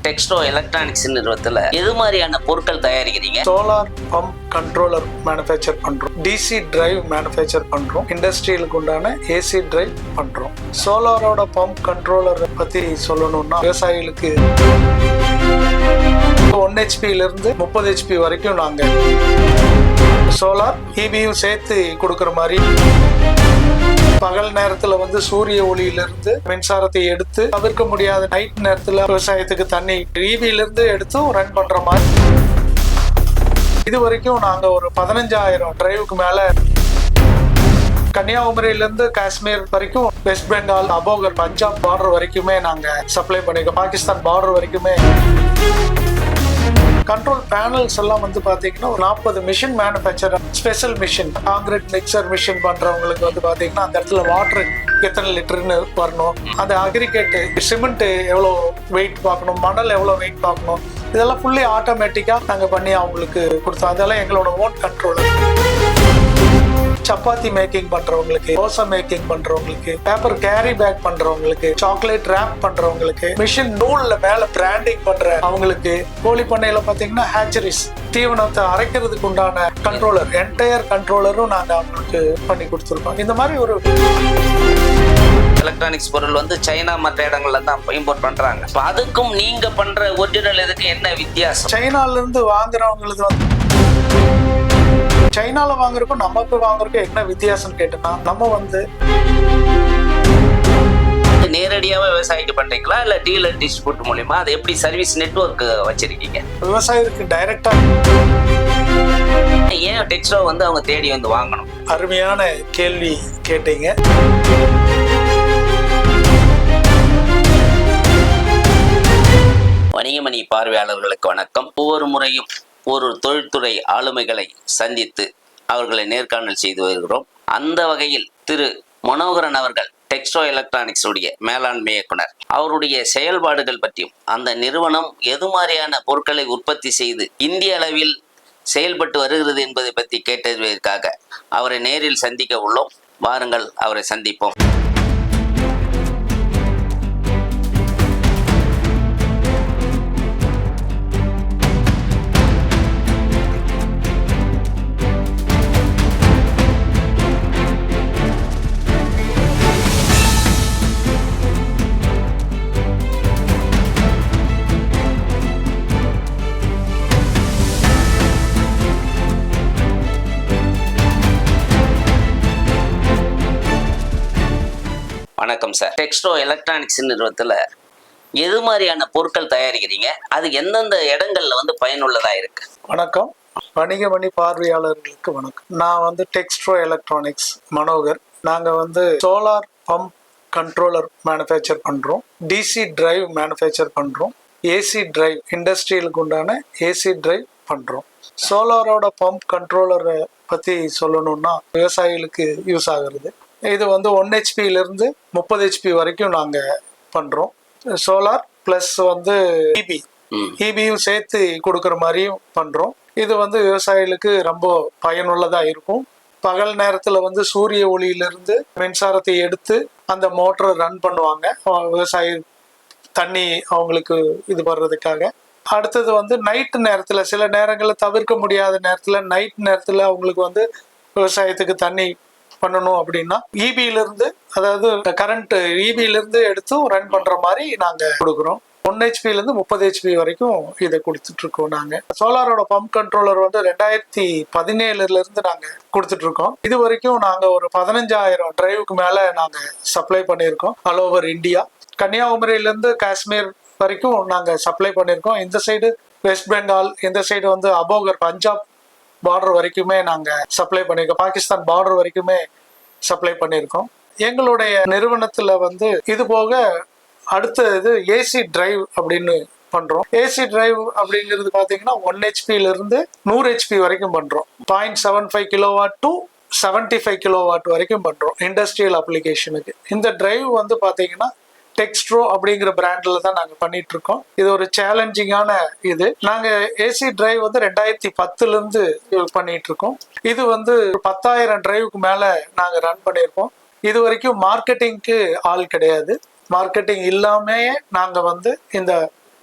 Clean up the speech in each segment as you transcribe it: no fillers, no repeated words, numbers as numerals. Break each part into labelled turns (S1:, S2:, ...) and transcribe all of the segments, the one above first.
S1: டெக்ஸ்டோ electronics நிறுவனத்துல எது மாதிரியான பொருட்கள் தயாரிக்கிறீங்க?
S2: சோலார் பம்ப் கண்ட்ரோலர் மேனுஃபேக்சர் பண்றோம், டிசி டிரைவ் மேனுஃபேக்சர் பண்றோம், இண்டஸ்ட்ரியலுக்கு உண்டான ஏசி டிரைவ் பண்றோம். சோலாரோட பம்ப் கண்ட்ரோலர் பத்தி சொல்லணும்னா விவசாயிகளுக்கு 1 HP இருந்து 30 HP வரைக்கும் நாங்க சோலார் இபியும் சேர்த்து கொடுக்குற மாதிரி, பகல் நேரத்துல சூரிய ஒளியிலிருந்து மின்சாரத்தை எடுத்து தவிர்க்க முடியாத நைட் நேரத்துல விவசாயத்துக்கு தண்ணி இபில இருந்து எடுத்து ரன் பண்ற மாதிரி. இது வரைக்கும் நாங்க ஒரு 15,000 டிரைவுக்கு மேல கன்னியாகுமரியிலிருந்து காஷ்மீர் வரைக்கும், வெஸ்ட் பெங்கால், அபோகர், பஞ்சாப் பார்டர் வரைக்குமே நாங்க சப்ளை பண்ணிருக்கோம். பாகிஸ்தான் பார்டர் வரைக்குமே. கண்ட்ரோல் பேனல்ஸ் எல்லாம் பாத்தீங்கன்னா ஒரு 40 machine manufacture, special machine, concrete mixer machine பண்றவங்களுக்கு பாத்தீங்கன்னா அந்த இடத்துல வாட்டர் எத்தனை லிட்டர்னு வரணும், அந்த அக்ரிகேட் சிமெண்ட் எவ்வளோ வெயிட் பார்க்கணும், மணல் எவ்வளோ வெயிட் பார்க்கணும், இதெல்லாம் ஃபுல்லி ஆட்டோமேட்டிக்கா நாங்க பண்ணி அவங்களுக்கு கொடுத்தோம். அதெல்லாம் எங்களோட ஓன் கண்ட்ரோல். சப்பாத்தி மேக்கிங் பண்றவங்களுக்கு, தோசை மேக்கிங் பண்றவங்களுக்கு, பேப்பர் கேரி பேக் பண்றவங்களுக்கு, சாக்லேட் ரேப் பண்றவங்களுக்கு, மிஷின் நூல்ல மேல பிராண்டிங் பண்ற அவங்களுக்கு, கோழி பண்ணையில பாத்தீங்கன்னா ஹேச்சரிஸ் தீவனத்தை அரைக்கிறதுக்கு உண்டான கண்ட்ரோலர், என்டையர் கண்ட்ரோலரும் நாங்க அவங்களுக்கு பண்ணி கொடுத்துருக்கோம். இந்த மாதிரி ஒரு
S1: எலக்ட்ரானிக்ஸ் பொருள் சைனா மற்ற இடங்கள்ல தான் இம்போர்ட் பண்றாங்க. அதுக்கும் நீங்க பண்ற ஒரிஜினல் இதுக்கு என்ன வித்தியாசம்?
S2: சைனால இருந்து வாங்குறவங்களுக்கு சைனால வாங்குறதுக்கும் நமக்கு வாங்குறதுக்கும் என்ன வித்தியாசம் கேட்டோம்னா, நம்ம
S1: நேரடியாவே விவசாயிக்கு பண்றீங்களா இல்ல டீலர் டிஸ்ட்ரிபியூட் மூலமா? அது எப்படி சர்வீஸ் நெட்வொர்க் வச்சிருக்கீங்க?
S2: விவசாயிக்கு டைரக்டா.
S1: ஏன் டெக்ஸ்டோ அவங்க தேடி வாங்கணும்?
S2: அருமையான கேள்வி கேட்டீங்க.
S1: வணிகமணி பார்வையாளர்களுக்கு வணக்கம். ஒவ்வொரு முறையும் ஒரு தொழில்துறை ஆளுமைகளை சந்தித்து அவர்களை நேர்காணல் செய்து வருகிறோம். அந்த வகையில் திரு மனோகரன் அவர்கள் டெக்ஸ்டோ எலக்ட்ரானிக்ஸ் உடைய மேலாண்மை இயக்குனர், அவருடைய செயல்பாடுகள் பற்றியும் அந்த நிறுவனம் எது மாதிரியான பொருட்களை உற்பத்தி செய்து இந்திய அளவில் செயல்பட்டு வருகிறது என்பதை பற்றி கேட்டதற்காக அவரை நேரில் சந்திக்க உள்ளோம். வாருங்கள், அவரை சந்திப்போம். வணக்கம் சார். டெக்ஸ்டோ எலக்ட்ரானிக்ஸ் நிறுவனத்துல எது மாதிரியான பொருட்கள் தயாரிக்கிறீங்க? அது எந்தெந்த இடங்கள்ல பயனுள்ளதா இருக்கு?
S2: வணக்கம், வணிகமணி பார்வையாளர்களுக்கு வணக்கம். நான் டெக்ஸ்டோ எலக்ட்ரானிக்ஸ் மனோகர். நாங்க சோலார் பம்ப் கண்ட்ரோலர் மேனுஃபேக்சர் பண்றோம், டிசி டிரைவ் மேனுஃபேக்சர் பண்றோம், ஏசி டிரைவ் இண்டஸ்ட்ரியலுக்கு உண்டான ஏசி டிரைவ் பண்றோம். சோலாரோட பம்ப் கண்ட்ரோலரை பத்தி சொல்லணும்னா விவசாயிகளுக்கு யூஸ் ஆகுறது. இது 1 HP இருந்து 30 HP வரைக்கும் நாங்க பண்றோம். சோலார் பிளஸ் இபியும் சேர்த்து கொடுக்குற மாதிரியும் பண்றோம். இது விவசாயிகளுக்கு ரொம்ப பயனுள்ளதா இருக்கும். பகல் நேரத்துல சூரிய ஒளியிலிருந்து மின்சாரத்தை எடுத்து அந்த மோட்டரை ரன் பண்ணுவாங்க விவசாயி தண்ணி அவங்களுக்கு இது பண்றதுக்காக. அடுத்தது நைட் நேரத்துல, சில நேரங்களில் தவிர்க்க முடியாத நேரத்துல, நைட் நேரத்துல அவங்களுக்கு விவசாயத்துக்கு தண்ணி பண்ணணும் அப்படின்னா இபில இருந்து, அதாவது கரண்ட் இபில இருந்து எடுத்து ரன் பண்ற மாதிரி நாங்க கொடுக்குறோம். 1 HP இருந்து 30 HP வரைக்கும் இதை கொடுத்துட்டு இருக்கோம். நாங்க சோலாரோட பம்ப் கண்ட்ரோலர் 2017 இருந்து நாங்க கொடுத்துட்டு இருக்கோம். இது வரைக்கும் நாங்க ஒரு 15,000 டிரைவுக்கு மேல நாங்க சப்ளை பண்ணியிருக்கோம் ஆல் ஓவர் இந்தியா. கன்னியாகுமரியில இருந்து காஷ்மீர் வரைக்கும் நாங்க சப்ளை பண்ணியிருக்கோம். இந்த சைடு வெஸ்ட் பெங்கால், இந்த சைடு அபோகர், பஞ்சாப் பார்டர் வரைக்குமே நாங்க சப்ளை பண்ணியிருக்கோம். பாகிஸ்தான் பார்டர் வரைக்குமே சப்ளை பண்ணியிருக்கோம். எங்களுடைய நிறுவனத்துல இது போக அடுத்தது ஏசி டிரைவ் அப்படின்னு பண்றோம். ஏசி டிரைவ் அப்படிங்கிறது பாத்தீங்கன்னா 1 HP இருந்து 100 HP வரைக்கும் பண்றோம். 0.75 கிலோவாட் டு 75 கிலோவாட் வரைக்கும் பண்றோம் இண்டஸ்ட்ரியல் அப்ளிகேஷனுக்கு. இந்த டிரைவ் பாத்தீங்கன்னா டெக்ஸ்ட்ரோ அப்படிங்கிற பிராண்ட்ல தான் நாங்க பண்ணிட்டு இருக்கோம். இது ஒரு சேலஞ்சிங்கான இது. நாங்க ஏசி டிரைவ் 2010 இருந்து பண்ணிட்டு இருக்கோம். இது 10,000 டிரைவுக்கு மேல நாங்க ரன் பண்ணியிருக்கோம். இது வரைக்கும் மார்க்கெட்டிங்க்கு ஆள் கிடையாது. மார்க்கெட்டிங் இல்லாமயே நாங்க இந்த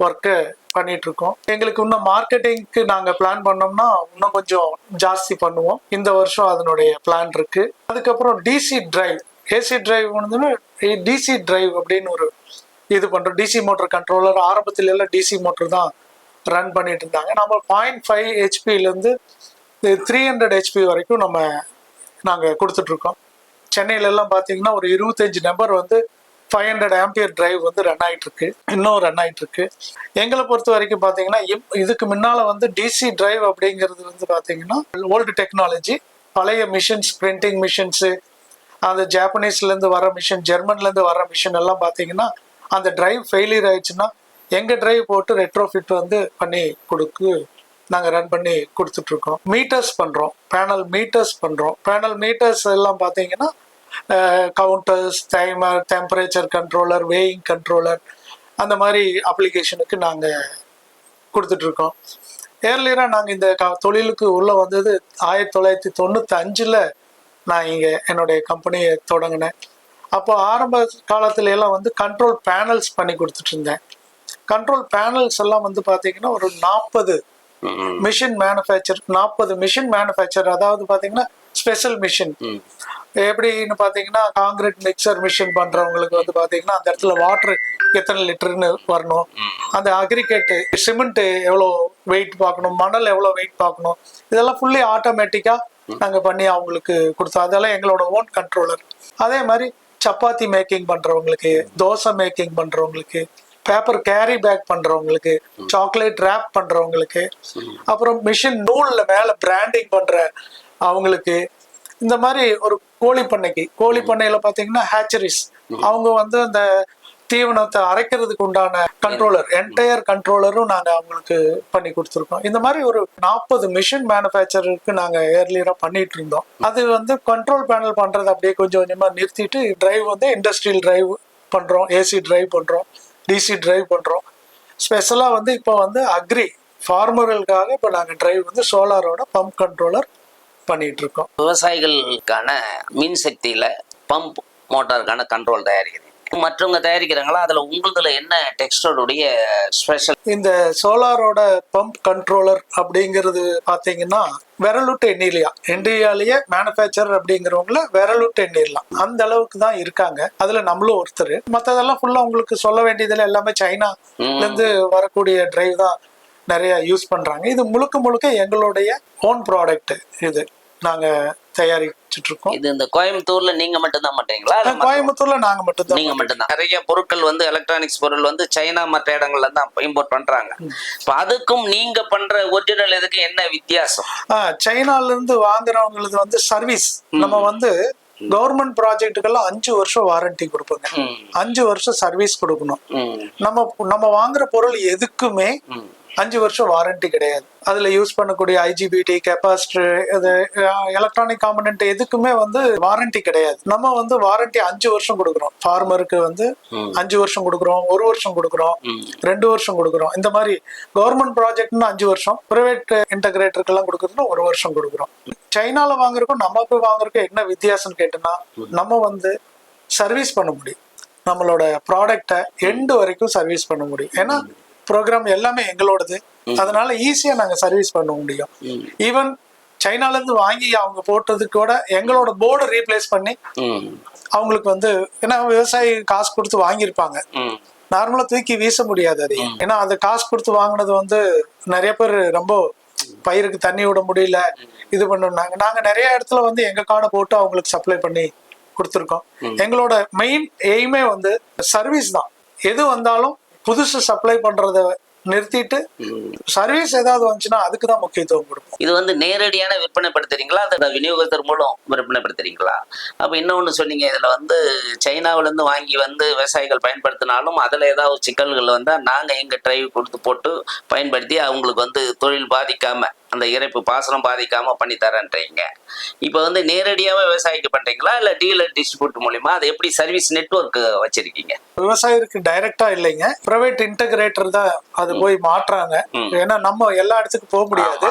S2: ஒர்க்கை பண்ணிட்டு இருக்கோம். எங்களுக்கு இன்னும் மார்க்கெட்டிங்க்கு நாங்கள் பிளான் பண்ணோம்னா இன்னும் கொஞ்சம் ஜாஸ்தி பண்ணுவோம். இந்த வருஷம் அதனுடைய பிளான் இருக்கு. அதுக்கப்புறம் டிசி டிரைவ், ஏசி டிரைவ் வந்து டிசி டிரைவ் அப்படின்னு ஒரு இது பண்றோம். டிசி மோட்டர் கண்ட்ரோலர் ஆரம்பத்துல எல்லாம் டிசி மோட்டர் தான் ரன் பண்ணிட்டு இருந்தாங்க. நம்ம 0.5 ஹெச்பிலேருந்து 300 ஹெச்பி வரைக்கும் நாங்கள் கொடுத்துட்டு இருக்கோம். சென்னையில எல்லாம் பார்த்தீங்கன்னா ஒரு 25 நம்பர் வந்து 500 ஆம்பியர் டிரைவ் வந்து ரன் ஆகிட்டு இருக்கு, இன்னும் ரன் ஆகிட்டு இருக்கு. எங்களை பொறுத்த வரைக்கும் பார்த்தீங்கன்னா இதுக்கு முன்னால வந்து டிசி டிரைவ் அப்படிங்கிறது வந்து பார்த்தீங்கன்னா ஓல்டு டெக்னாலஜி, பழைய மிஷின்ஸ், பிரிண்டிங் மிஷின்ஸு, அந்த ஜாப்பனீஸ்லேருந்து வர மிஷின், ஜெர்மன்லேருந்து வர மிஷின் எல்லாம் பார்த்தீங்கன்னா அந்த டிரைவ் ஃபெயிலியர் ஆயிடுச்சுன்னா எங்கள் டிரைவ் போட்டு ரெட்ரோஃபிட் வந்து பண்ணி நாங்கள் ரன் பண்ணி கொடுத்துட்ருக்கோம். மீட்டர்ஸ் பண்ணுறோம், பேனல் மீட்டர்ஸ் பண்ணுறோம். பேனல் மீட்டர்ஸ் எல்லாம் பார்த்தீங்கன்னா counters, timer, temperature controller, weighing controller, அந்த மாதிரி அப்ளிகேஷனுக்கு நாங்கள் கொடுத்துட்ருக்கோம். ஏர்லியராக நாங்கள் இந்த தொழிலுக்கு உள்ளே வந்தது 1995 நான் இங்கே என்னுடைய கம்பெனியை தொடங்கினேன். அப்போ ஆரம்ப காலத்துல எல்லாம் வந்து கண்ட்ரோல் பேனல்ஸ் பண்ணி கொடுத்துட்டு இருந்தேன். கண்ட்ரோல் பேனல்ஸ் எல்லாம் வந்து பார்த்தீங்கன்னா ஒரு 40 மிஷின் மேனுஃபேக்சர், அதாவது பார்த்தீங்கன்னா ஸ்பெஷல் மிஷின். எப்படின்னு பார்த்தீங்கன்னா காங்கிரீட் மிக்சர் மிஷின் பண்றவங்களுக்கு வந்து பார்த்தீங்கன்னா அந்த இடத்துல வாட்டர் எத்தனை லிட்டர்னு வரணும், அந்த அக்ரிகேட்டு சிமெண்ட் எவ்வளோ வெயிட் பார்க்கணும், மணல் எவ்வளோ வெயிட் பார்க்கணும், இதெல்லாம் ஃபுல்லி ஆட்டோமேட்டிக்காக நாங்கள் பண்ணி அவங்களுக்கு கொடுத்தோம். அதெல்லாம் எங்களோட ஓன் கண்ட்ரோலர். அதே மாதிரி சப்பாத்தி மேக்கிங் பண்றவங்களுக்கு, தோசை மேக்கிங் பண்றவங்களுக்கு, பேப்பர் கேரி பேக் பண்றவங்களுக்கு, சாக்லேட் ரேப் பண்றவங்களுக்கு, அப்புறம் மிஷின் நூல்ல மேல பிராண்டிங் பண்ற அவங்களுக்கு, இந்த மாதிரி ஒரு கோழி பண்ணையில பாத்தீங்கன்னா ஹேச்சரிஸ், அவங்க வந்து அந்த தீவனத்தை அரைக்கிறதுக்கு உண்டான கண்ட்ரோலர், என்டையர் கண்ட்ரோலரும் நாங்க அவங்களுக்கு பண்ணி கொடுத்துருக்கோம். இந்த மாதிரி ஒரு 40 மிஷின் மேனுஃபேக்சருக்கு நாங்க ஏர்லியரா பண்ணிட்டு இருந்தோம். அது வந்து கண்ட்ரோல் பேனல் பண்றது அப்படியே கொஞ்சம் கொஞ்சமா நிறுத்திட்டு டிரைவ் வந்து இண்டஸ்ட்ரியல் டிரைவ் பண்றோம், ஏசி டிரைவ் பண்றோம், டிசி டிரைவ் பண்றோம். ஸ்பெஷலா வந்து இப்போ வந்து அக்ரி ஃபார்மர்களுக்காக இப்போ நாங்க டிரைவ் வந்து சோலாரோட பம்ப் கண்ட்ரோலர் பண்ணிட்டு இருக்கோம்.
S1: விவசாயிகளுக்கான மின் சக்தியில பம்ப் மோட்டாருக்கான கண்ட்ரோல் தயாரிக்கிறீங்க, மற்றவங்க தயாரிக்கிறாங்களா? அதுல உங்களுதுல என்ன டெக்ஸ்டோடைய ஸ்பெஷல்?
S2: இந்த சோலாரோட பம்ப் கண்ட்ரோலர் அப்படிங்கிறது பாத்தீங்கன்னா விரலுட்டு எண்ணிலையா, இந்தியாலேயே மேனுஃபேக்சர் அப்படிங்கிறவங்கள விரலுட்டு எண்ணிடலாம், அந்த அளவுக்கு தான் இருக்காங்க. அதுல நம்மளும் ஒருத்தர். மற்றதெல்லாம் ஃபுல்லா உங்களுக்கு சொல்ல வேண்டியதுல எல்லாமே சைனால இருந்து வரக்கூடிய டிரைவ் தான் நிறைய யூஸ் பண்றாங்க. இது முழுக்க எங்களுடைய ஓன் ப்ராடக்ட். இது நாங்க தயாரிச்சுட்டு இருக்கோம்.
S1: இது இந்த கோயம்புத்தூர்ல நீங்க மட்டும் தான் பண்றீங்களா?
S2: கோயம்புத்தூர்ல நாங்க மட்டும்
S1: நீங்க மட்டும் தான். நிறைய பொருட்கள் வந்து எலக்ட்ரானிக்ஸ் பொருள் வந்து சைனா மற்ற இடங்கள்ல தான் இம்போர்ட் பண்றாங்க. அதுக்கும் நீங்க பண்ற ஒரிஜினல் இதுக்கு என்ன வித்தியாசம்?
S2: சைனால இருந்து வாங்குறவங்களுக்கு வந்து சர்வீஸ், நம்ம வந்து கவர்மெண்ட் ப்ராஜெக்டுக்கெல்லாம் 5 வருஷம் வாரண்டி கொடுப்பாங்க, 5 வருஷம் சர்வீஸ் கொடுக்கணும். நம்ம வாங்குற பொருள் எதுக்குமே 5 வருஷம் வாரண்டி கிடையாது. அதுல யூஸ் பண்ணக்கூடிய ஐஜிபிடி, கெப்பாசிட்டர், எலக்ட்ரானிக் காம்பனன்ட் எதுக்குமே வந்து வாரண்டி கிடையாது. நம்ம வந்து வாரண்டி 5 வருஷம் கொடுக்குறோம். ஃபார்மருக்கு வந்து 5 வருஷம் கொடுக்குறோம், 1 வருஷம் கொடுக்குறோம், 2 வருஷம் கொடுக்குறோம். இந்த மாதிரி கவர்மெண்ட் ப்ராஜெக்ட்னு 5 வருஷம், பிரைவேட் இன்டகிரேட்டருக்கு எல்லாம் கொடுக்குறதுனா 1 வருஷம் கொடுக்குறோம். சைனால வாங்குறதுக்கும் நம்ம போய் வாங்குறதுக்கும் என்ன வித்தியாசம் கேட்டோம்னா, நம்ம வந்து சர்வீஸ் பண்ண முடியும், நம்மளோட ப்ராடக்டை எண்டு வரைக்கும் சர்வீஸ் பண்ண முடியும். ஏன்னா ப்ரோக்ராம் எல்லாமே எங்களோடது, அதனால ஈஸியா நாங்க சர்வீஸ் பண்ண முடியும். ஈவன் சைனால இருந்து வாங்கி அவங்க போட்டது கூட எங்களோட போர்டு ரீப்ளேஸ் பண்ணி அவங்களுக்கு வந்து, ஏன்னா விவசாயி காசு கொடுத்து வாங்கியிருப்பாங்க, நார்மலா தூக்கி வீச முடியாது அது. ஏன்னா அந்த காசு கொடுத்து வாங்கினது வந்து நிறைய பேர் ரொம்ப பயிருக்கு தண்ணி விட முடியல, இது பண்ணுனாங்க. நாங்க நிறைய இடத்துல வந்து எங்க கார்டை போட்டு அவங்களுக்கு சப்ளை பண்ணி கொடுத்துருக்கோம். எங்களோட மெயின் எய்மே வந்து சர்வீஸ் தான். எது வந்தாலும் புதுசு சப்ளை பண்றத நிறுத்திட்டு சர்வீஸ் ஏதாவது வந்துச்சுன்னா அதுக்கு தான் முக்கியத்துவம் கொடுப்போம்.
S1: இது வந்து நேரடியான விற்பனைப்படுத்துறீங்களா, அதை விநியோகத்தர் மூலம் விற்பனைப்படுத்துறீங்களா? அப்ப இன்னொன்னு சொன்னீங்க, இதுல வந்து சைனாவில இருந்து வாங்கி வந்து விவசாயிகள் பயன்படுத்தினாலும் அதுல ஏதாவது சிக்கல்கள் வந்தா நாங்க எங்க டிரைவ் கொடுத்து போட்டு பயன்படுத்தி அவங்களுக்கு வந்து தொழில் பாதிக்காம அந்த இறைப்பு பாசனம் பாதிக்காம பண்ணி தரேன்றீங்க. இப்போ வந்து நேரடியாவே விவசாயிக்கு பண்றீங்களா இல்ல டீலர் டிஸ்ட்ரிபியூட் மூலியமா அது எப்படி சர்வீஸ் நெட்வொர்க் வச்சிருக்கீங்க?
S2: விவசாயிக்கு டைரக்டா இல்லைங்க, பிரைவேட் இன்டகிரேட்டர் தான் அது போய் மாட்டுறாங்க. ஏன்னா நம்ம எல்லா இடத்துக்கும் போக முடியாது.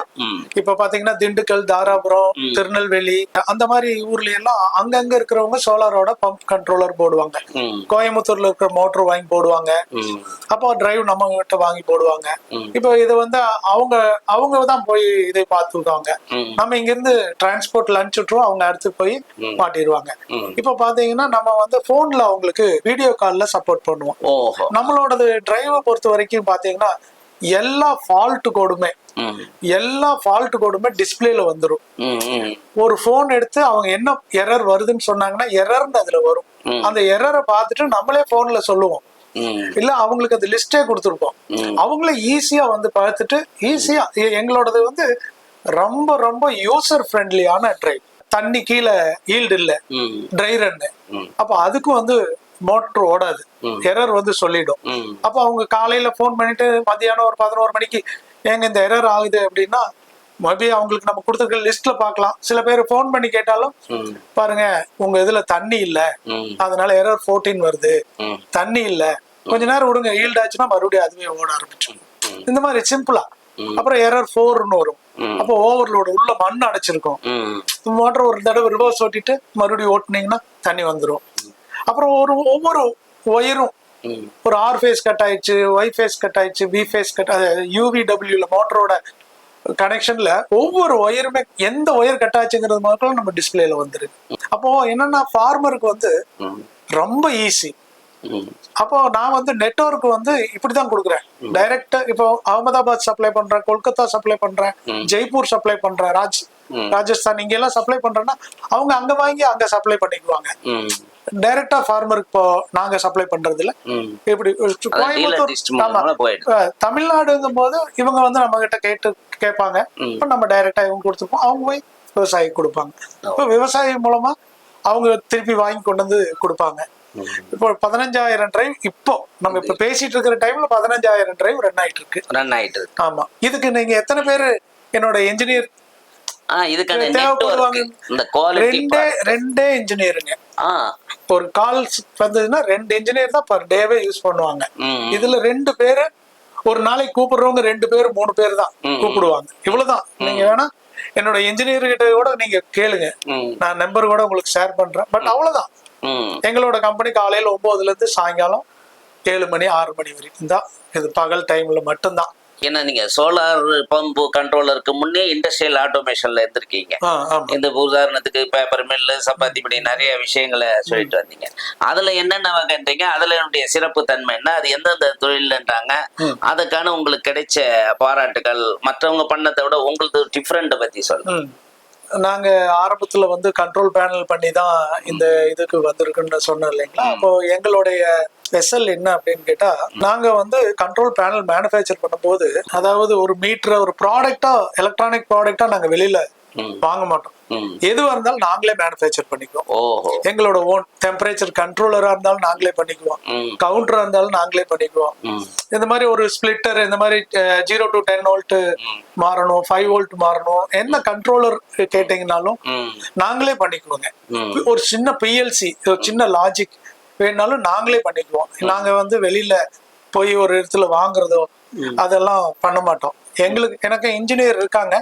S2: இப்ப பாத்தீங்கன்னா திண்டுக்கல், தாராபுரம், திருநெல்வேலி அந்த மாதிரி ஊர்ல எல்லாம் அங்கங்க இருக்கிறவங்க சோலாரோட பம்ப் கண்ட்ரோலர் போடுவாங்க. கோயம்புத்தூர்ல இருக்கிற மோட்டர் வாங்கி போடுவாங்க. அப்போ டிரைவ் நம்ம கிட்ட வாங்கி போடுவாங்க. இப்போ இது வந்து அவங்க தான் போய் இதை பார்த்துக்குவாங்க. நம்ம இங்க இருந்து டிரான்ஸ்போர்ட்ல அனுப்பிச்சுட்ருவோம், அவங்க அடுத்து போய் மாட்டிடுவாங்க. இப்ப பாத்தீங்கன்னா நம்ம வந்து போன்ல அவங்களுக்கு வீடியோ கால்ல சப்போர்ட் பண்ணுவோம். நம்மளோட டிரைவை பொறுத்த வரைக்கும் பாத்தீங்கன்னா எல்லா ஃபால்ட் கோடுமே டிஸ்பிளேல வந்துடும். ஒரு போன் எடுத்து அவங்க என்ன எரர் வருதுன்னு சொன்னாங்கன்னா எரர்னு அதுல வரும். அந்த எரரை பார்த்துட்டு நம்மளே போன்ல சொல்லுவோம், இல்ல அவங்களுக்கு அது லிஸ்டே கொடுத்துருக்கோம். அவங்களே ஈஸியா வந்து பார்த்துட்டு ஈஸியா எங்களோடது வந்து ரொம்ப ரொம்ப யூசர் ஃப்ரெண்ட்லியான டிரைவ். தண்ணி கீழே ஈல்டு இல்ல, ட்ரை ரன்னு. அப்ப அதுக்கும் வந்து மோட்டர் ஓடாது, எரர் வந்து சொல்லிடும். அப்ப அவங்க காலையில போன் பண்ணிட்டு மத்தியானம் ஒரு 11 மணிக்கு ஏங்க இந்த எரர் ஆகுது அப்படின்னா மேபி அவங்களுக்கு நம்ம கொடுத்துருக்க லிஸ்ட்ல பாக்கலாம். சில பேர் போன் பண்ணி கேட்டாலும் பாருங்க உங்க இதுல தண்ணி இல்ல, அதனால எரர் 14 வருது, தண்ணி இல்ல, கொஞ்ச நேரம் விடுங்க, ஈல்டு ஆச்சுன்னா மறுபடியும் அதுவே ஓட ஆரம்பிச்சிடும். இந்த மாதிரி சிம்பிளா. அப்புறம் எரர் 4ன்னு வரும். அப்போ ஓவர்லோடு உள்ள மண் அடைச்சிருக்கும். மோட்டர் ஒரு தடவை ரிவர்ஸ் ஓட்டிட்டு மறுபடியும் ஓட்டுனீங்கன்னா தண்ணி வந்துடும். அப்புறம் ஒவ்வொரு ஒயரும் ஒரு ஆர் ஃபேஸ் கட் ஆயிடுச்சு, ஒய் ஃபேஸ் கட் ஆயிடுச்சு, பி ஃபேஸ் கட், யூவிடபிள்யூல மோட்டரோட கனெக்ஷன்ல ஒவ்வொரு ஒயருமே எந்த ஒயர் கட் ஆச்சுங்கிறது மட்டும் நம்ம டிஸ்பிளேல வந்துருக்கு. அப்போ என்னன்னா ஃபார்மருக்கு வந்து ரொம்ப ஈஸி. அப்போ நான் வந்து நெட்வொர்க் வந்து இப்படிதான் கொடுக்குறேன் டைரக்டா. இப்போ அகமதாபாத் சப்ளை பண்றேன், கொல்கத்தா சப்ளை பண்றேன், ஜெய்ப்பூர் சப்ளை பண்றேன், ராஜஸ்தான் இங்க எல்லாம் சப்ளை பண்றேன்னா அவங்க அங்க வாங்கி அங்க சப்ளை பண்ணிக்குவாங்க. டைரக்டா ஃபார்மருக்கு இப்போ நாங்க சப்ளை பண்றது இல்ல. இப்படி கோயம்புத்தூர் தமிழ்நாடுங்கும் போது இவங்க வந்து நம்ம கிட்ட கேட்பாங்க. நம்ம டைரக்டா இவங்க கொடுத்துருப்போம், அவங்க போய் விவசாயி கொடுப்பாங்க. இப்போ விவசாயி மூலமா அவங்க திருப்பி வாங்கி கொண்டு வந்து கொடுப்பாங்க. இப்போ 15,000 டிரைவ் இப்போ நம்ம இப்ப பேசிட்டு இருக்கிற டைம்ல 15,000 டிரைவ் ரன் ஆயிட்டு இருக்கு. ஆமா, இதுக்கு நீங்க எத்தனை பேரு என்னோட என்ஜினியர் தேவைப்படுவாங்க? ரெண்டே இன்ஜினியருங்க. ஒரு கால்ஸ் வந்ததுன்னா 2 இன்ஜினியர் தான் பர் டேவே யூஸ் பண்ணுவாங்க. இதுல 2 பேரு ஒரு நாளைக்கு கூப்பிடுறவங்க 2 பேரு 3 பேர் தான் கூப்பிடுவாங்க. இவ்வளவுதான். நீங்க வேணா என்னோட என்ஜினியர் கிட்ட கூட நீங்க கேளுங்க, நான் நம்பர் கூட உங்களுக்கு ஷேர் பண்றேன். பட் அவ்வளவுதான். எங்களோட கம்பெனி காலையில 9ல இருந்து சாயங்காலம் 7 மணி 6 மணி வரைக்கும் தான். இது பகல் டைம்ல மட்டும்தான்.
S1: ஏன்னா நீங்க சோலார் பம்பு கண்ட்ரோலருக்கு முன்னே இண்டஸ்ட்ரியல் ஆட்டோமேஷன்ல இருந்திருக்கீங்க. இந்த உதாரணத்துக்கு பேப்பர் மில்லு, சப்பாத்தி இப்படி நிறைய விஷயங்களை சொல்லிட்டு வந்தீங்க. அதுல என்னென்ன வகைன்றீங்க, அதுல என்னுடைய சிறப்பு தன்மை என்ன, அது எந்தெந்த தொழில்ன்றாங்க, அதுக்கான உங்களுக்கு கிடைச்ச பாராட்டுகள், மற்றவங்க பண்ணதை விட உங்களுக்கு டிஃப்ரெண்ட் பத்தி சொல்லுங்க.
S2: நாங்க ஆரம்பத்துல வந்து கண்ட்ரோல் பேனல் பண்ணி தான் இந்த இதுக்கு வந்திருக்குன்னு சொன்னோம் இல்லைங்களா. அப்போ எங்களுடைய ஸ்பெஷல் என்ன அப்படின்னு கேட்டா, நாங்க வந்து கண்ட்ரோல் பேனல் மேனுஃபேக்சர் பண்ணும்போது, அதாவது ஒரு மீட்டர் ஒரு ப்ராடக்டா, எலக்ட்ரானிக் ப்ராடக்டா நாங்க வெளியில வாங்க மாட்டோம். எதுவா இருந்தாலும் நாங்களே மேனுஃபேக்சர் பண்ணிக்குவோம். எங்களோட ஓன் டெம்பரேச்சர் கண்ட்ரோலரா இருந்தாலும் நாங்களே பண்ணிக்குவோம், கவுண்டரா இருந்தாலும் நாங்களே பண்ணிக்குவோம். இந்த மாதிரி ஒரு ஸ்பிளிட்டர், இந்த மாதிரி 0 to 10 வோல்ட் மாறணும், 5 வோல்ட் மாறணும், என்ன கண்ட்ரோலர் கேட்டீங்கன்னாலும் நாங்களே பண்ணிக்குவோங்க. ஒரு சின்ன பிஎல்சி, ஒரு சின்ன லாஜிக் வேணாலும் நாங்களே பண்ணிக்குவோம். நாங்க வந்து வெளியில போய் ஒரு இடத்துல வாங்குறதோ அதெல்லாம் பண்ண மாட்டோம். எனக்கு இன்ஜினியர் இருக்காங்க,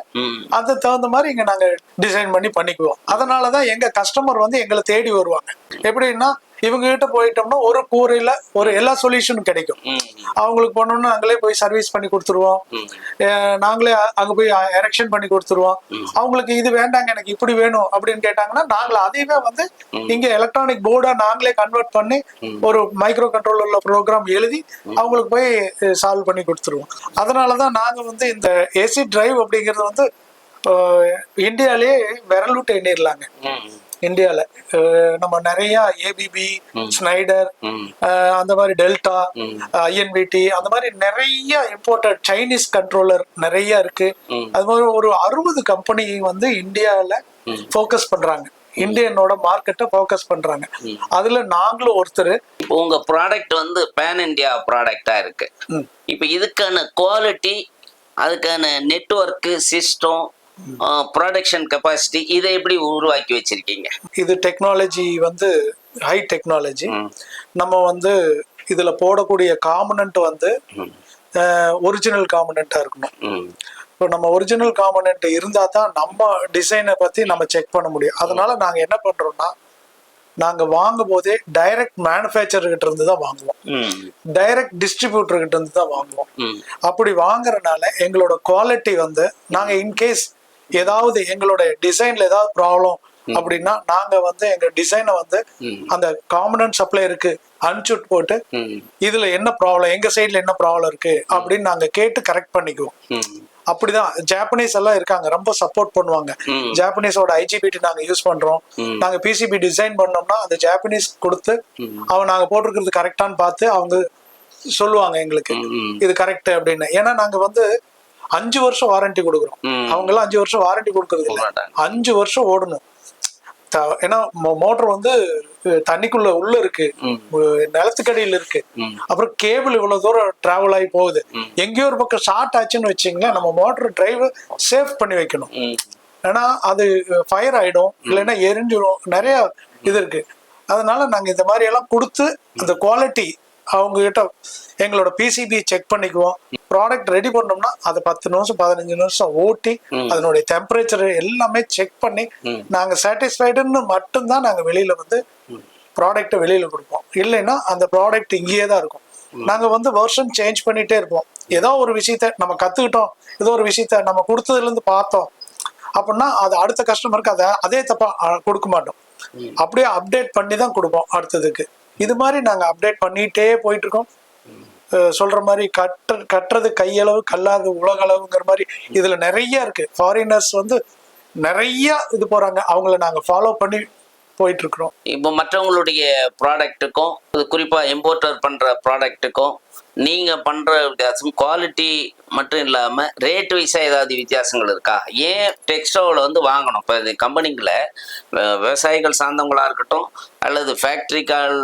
S2: அது தகுந்த மாதிரி இங்க நாங்க டிசைன் பண்ணி பண்ணிக்குவோம். அதனாலதான் எங்க கஸ்டமர் வந்து எங்களை தேடி வருவாங்க. எப்படின்னா இவங்க கிட்ட போயிட்டோம்னா ஒரு கூரையில ஒரு எல்லா சொல்யூஷனும் கிடைக்கும். அவங்களுக்கு போனோம்னா நாங்களே போய் சர்வீஸ் பண்ணி கொடுத்துருவோம், நாங்களே அங்க போய் எரெக்ஷன் பண்ணி கொடுத்துருவோம். அவங்களுக்கு இது வேண்டாங்க எனக்கு இப்படி வேணும் அப்படின்னு கேட்டாங்கன்னா நாங்களே அதையவே வந்து இங்க எலக்ட்ரானிக் போர்டா நாங்களே கன்வெர்ட் பண்ணி ஒரு மைக்ரோ கண்ட்ரோலர்ல ப்ரோக்ராம் எழுதி அவங்களுக்கு போய் சால்வ் பண்ணி கொடுத்துருவோம். அதனாலதான் நாங்க வந்து இந்த ஏசி டிரைவ் அப்படிங்கறது வந்து இந்தியாலேயே விரலுட்டு எண்ணிடலாங்க. இந்தியால நம்ம நிறைய ஏபிபி, ஸ்னைடர், அந்த மாதிரி டெல்டா, ஐஎன்விடி, அந்த மாதிரி நிறைய இம்போர்ட்டட் சைனீஸ் கண்ட்ரோலர் நிறைய இருக்கு. அது மாதிரி ஒரு 60 கம்பெனி வந்து இந்தியால ஃபோக்கஸ் பண்றாங்க, இந்தியனோட மார்க்கெட்டை ஃபோக்கஸ் பண்றாங்க. அதுல நாங்களும் ஒருத்தர்.
S1: உங்க ப்ராடக்ட் வந்து பேன் இந்தியா ப்ராடக்டா இருக்கு. இப்ப இதுக்கான குவாலிட்டி அதுக்கான நெட்வொர்க்கு, சிஸ்டம், ப்ரொடக்ஷன் கெப்பாசிட்டி இதை எப்படி உருவாக்கி வச்சிருக்கீங்க?
S2: இது டெக்னாலஜி வந்து ஹை டெக்னாலஜி. நம்ம வந்து இதுல போடக்கூடிய காம்பனன்ட் வந்து ஒரிஜினல் காம்பனண்டா இருக்கணும். இப்போ நம்ம ஒரிஜினல் காம்பனன்ட் இருந்தா தான் நம்ம டிசைனை பத்தி நம்ம செக் பண்ண முடியும். அதனால நாங்க என்ன பண்றோம்னா, நாங்க வாங்கும் போதே டைரக்ட் மேனுஃபேக்சர் கிட்ட இருந்து தான் வாங்குவோம், டைரக்ட் டிஸ்ட்ரிபியூட்டர் கிட்ட இருந்து தான் வாங்குவோம். அப்படி வாங்குறதுனால எங்களோட குவாலிட்டி வந்து நாங்க இன்கேஸ் ஏதாவது எங்களோட டிசைன்ல ஏதாவது ப்ராப்ளம் அப்படின்னா நாங்க வந்து எங்க டிசைனை வந்து அந்த காம்பனன்ட் சப்ளையருக்கு அனுப்பிச்சுட்டு போட்டு இதுல என்ன ப்ராப்ளம், எங்க சைட்ல என்ன ப்ராப்ளம் இருக்கு அப்படின்னு நாங்க கேட்டு கரெக்ட் பண்ணிக்குவோம். அப்படிதான் ஜாப்பனீஸ் எல்லாம் இருக்காங்க, ரொம்ப சப்போர்ட் பண்ணுவாங்க. ஜாப்பனீஸோட ஐஜிபிடி நாங்க யூஸ் பண்றோம். நாங்க பிசிபி டிசைன் பண்ணோம்னா அந்த ஜாப்பனீஸ் கொடுத்து அவன் நாங்க போட்டிருக்கிறது கரெக்டான்னு பார்த்து அவங்க சொல்லுவாங்க எங்களுக்கு இது கரெக்ட் அப்படின்னு. ஏன்னா நாங்க வந்து 5 வருஷம் வாரண்டி கொடுக்குறோம். அவங்க எல்லாம் 5 வருஷம் வாரண்டி கொடுக்கறது இல்லை, 5 வருஷம் ஓடணும். ஏன்னா மோட்டர் வந்து தண்ணிக்குள்ள உள்ள இருக்கு, நிலத்துக்கடியில் இருக்கு, அப்புறம் கேபிள் இவ்வளவு தூரம் டிராவல் ஆகி போகுது. எங்கேயோ ஒரு பக்கம் ஷார்ட் ஆச்சுன்னு வச்சுங்களேன், நம்ம மோட்டர் டிரைவ் சேஃப் பண்ணி வைக்கணும். ஏன்னா அது ஃபயர் ஆயிடும், இல்லைன்னா எரிஞ்சிடும், நிறைய இது இருக்கு. அதனால நாங்க இந்த மாதிரி எல்லாம் கொடுத்து அந்த குவாலிட்டி அவங்க கிட்ட எங்களோட பிசிபி செக் பண்ணிக்குவோம். ப்ராடக்ட் ரெடி பண்ணோம்னா அதை 10 நிமிஷம் 15 நிமிஷம் ஓட்டி அதனுடைய டெம்பரேச்சர் எல்லாமே செக் பண்ணி நாங்க சாட்டிஸ்ஃபைடுன்னு மட்டும்தான் நாங்க வெளியில வந்து ப்ராடக்ட்டை வெளியில கொடுப்போம். இல்லைன்னா அந்த ப்ராடக்ட் இங்கேயே தான் இருக்கும். நாங்க வந்து வெர்ஷன் சேஞ்ச் பண்ணிட்டே இருப்போம். ஏதோ ஒரு விஷயத்த நம்ம கத்துக்கிட்டோம், ஏதோ ஒரு விஷயத்த நம்ம கொடுத்ததுல இருந்து பார்த்தோம் அப்படின்னா அது அடுத்த கஸ்டமருக்கு அதே தப்பா கொடுக்க மாட்டோம், அப்படியே அப்டேட் பண்ணி தான் கொடுப்போம் அடுத்ததுக்கு. இது மாதிரி நாங்க அப்டேட் பண்ணிட்டே போயிட்டு இருக்கோம். சொல்ற மாதிரி கட்டுறது கையளவு கல்லாது உலகளவுங்கிற மாதிரி இதுல நிறைய இருக்கு. ஃபாரினர்ஸ் வந்து நிறைய இது போறாங்க, அவங்கள நாங்க ஃபாலோ பண்ணி போயிட்டு இருக்கிறோம்.
S1: இப்போ மற்றவங்களுடைய ப்ராடக்ட்டுக்கும் குறிப்பா இம்போர்ட்டர் பண்ற ப்ராடக்ட்டுக்கும் நீங்க பண்ற வித்தியாசம் குவாலிட்டி மட்டும் இல்லாம ரேட் வைஸா ஏதாவது வித்தியாசங்கள் இருக்கா? ஏன் டெக்ஸ்டோவில் வந்து வாங்கணும்? இப்போ இந்த கம்பெனிங்கள விவசாயிகள் சார்ந்தவங்களா இருக்கட்டும் அல்லது ஃபேக்ட்ரிக்கால்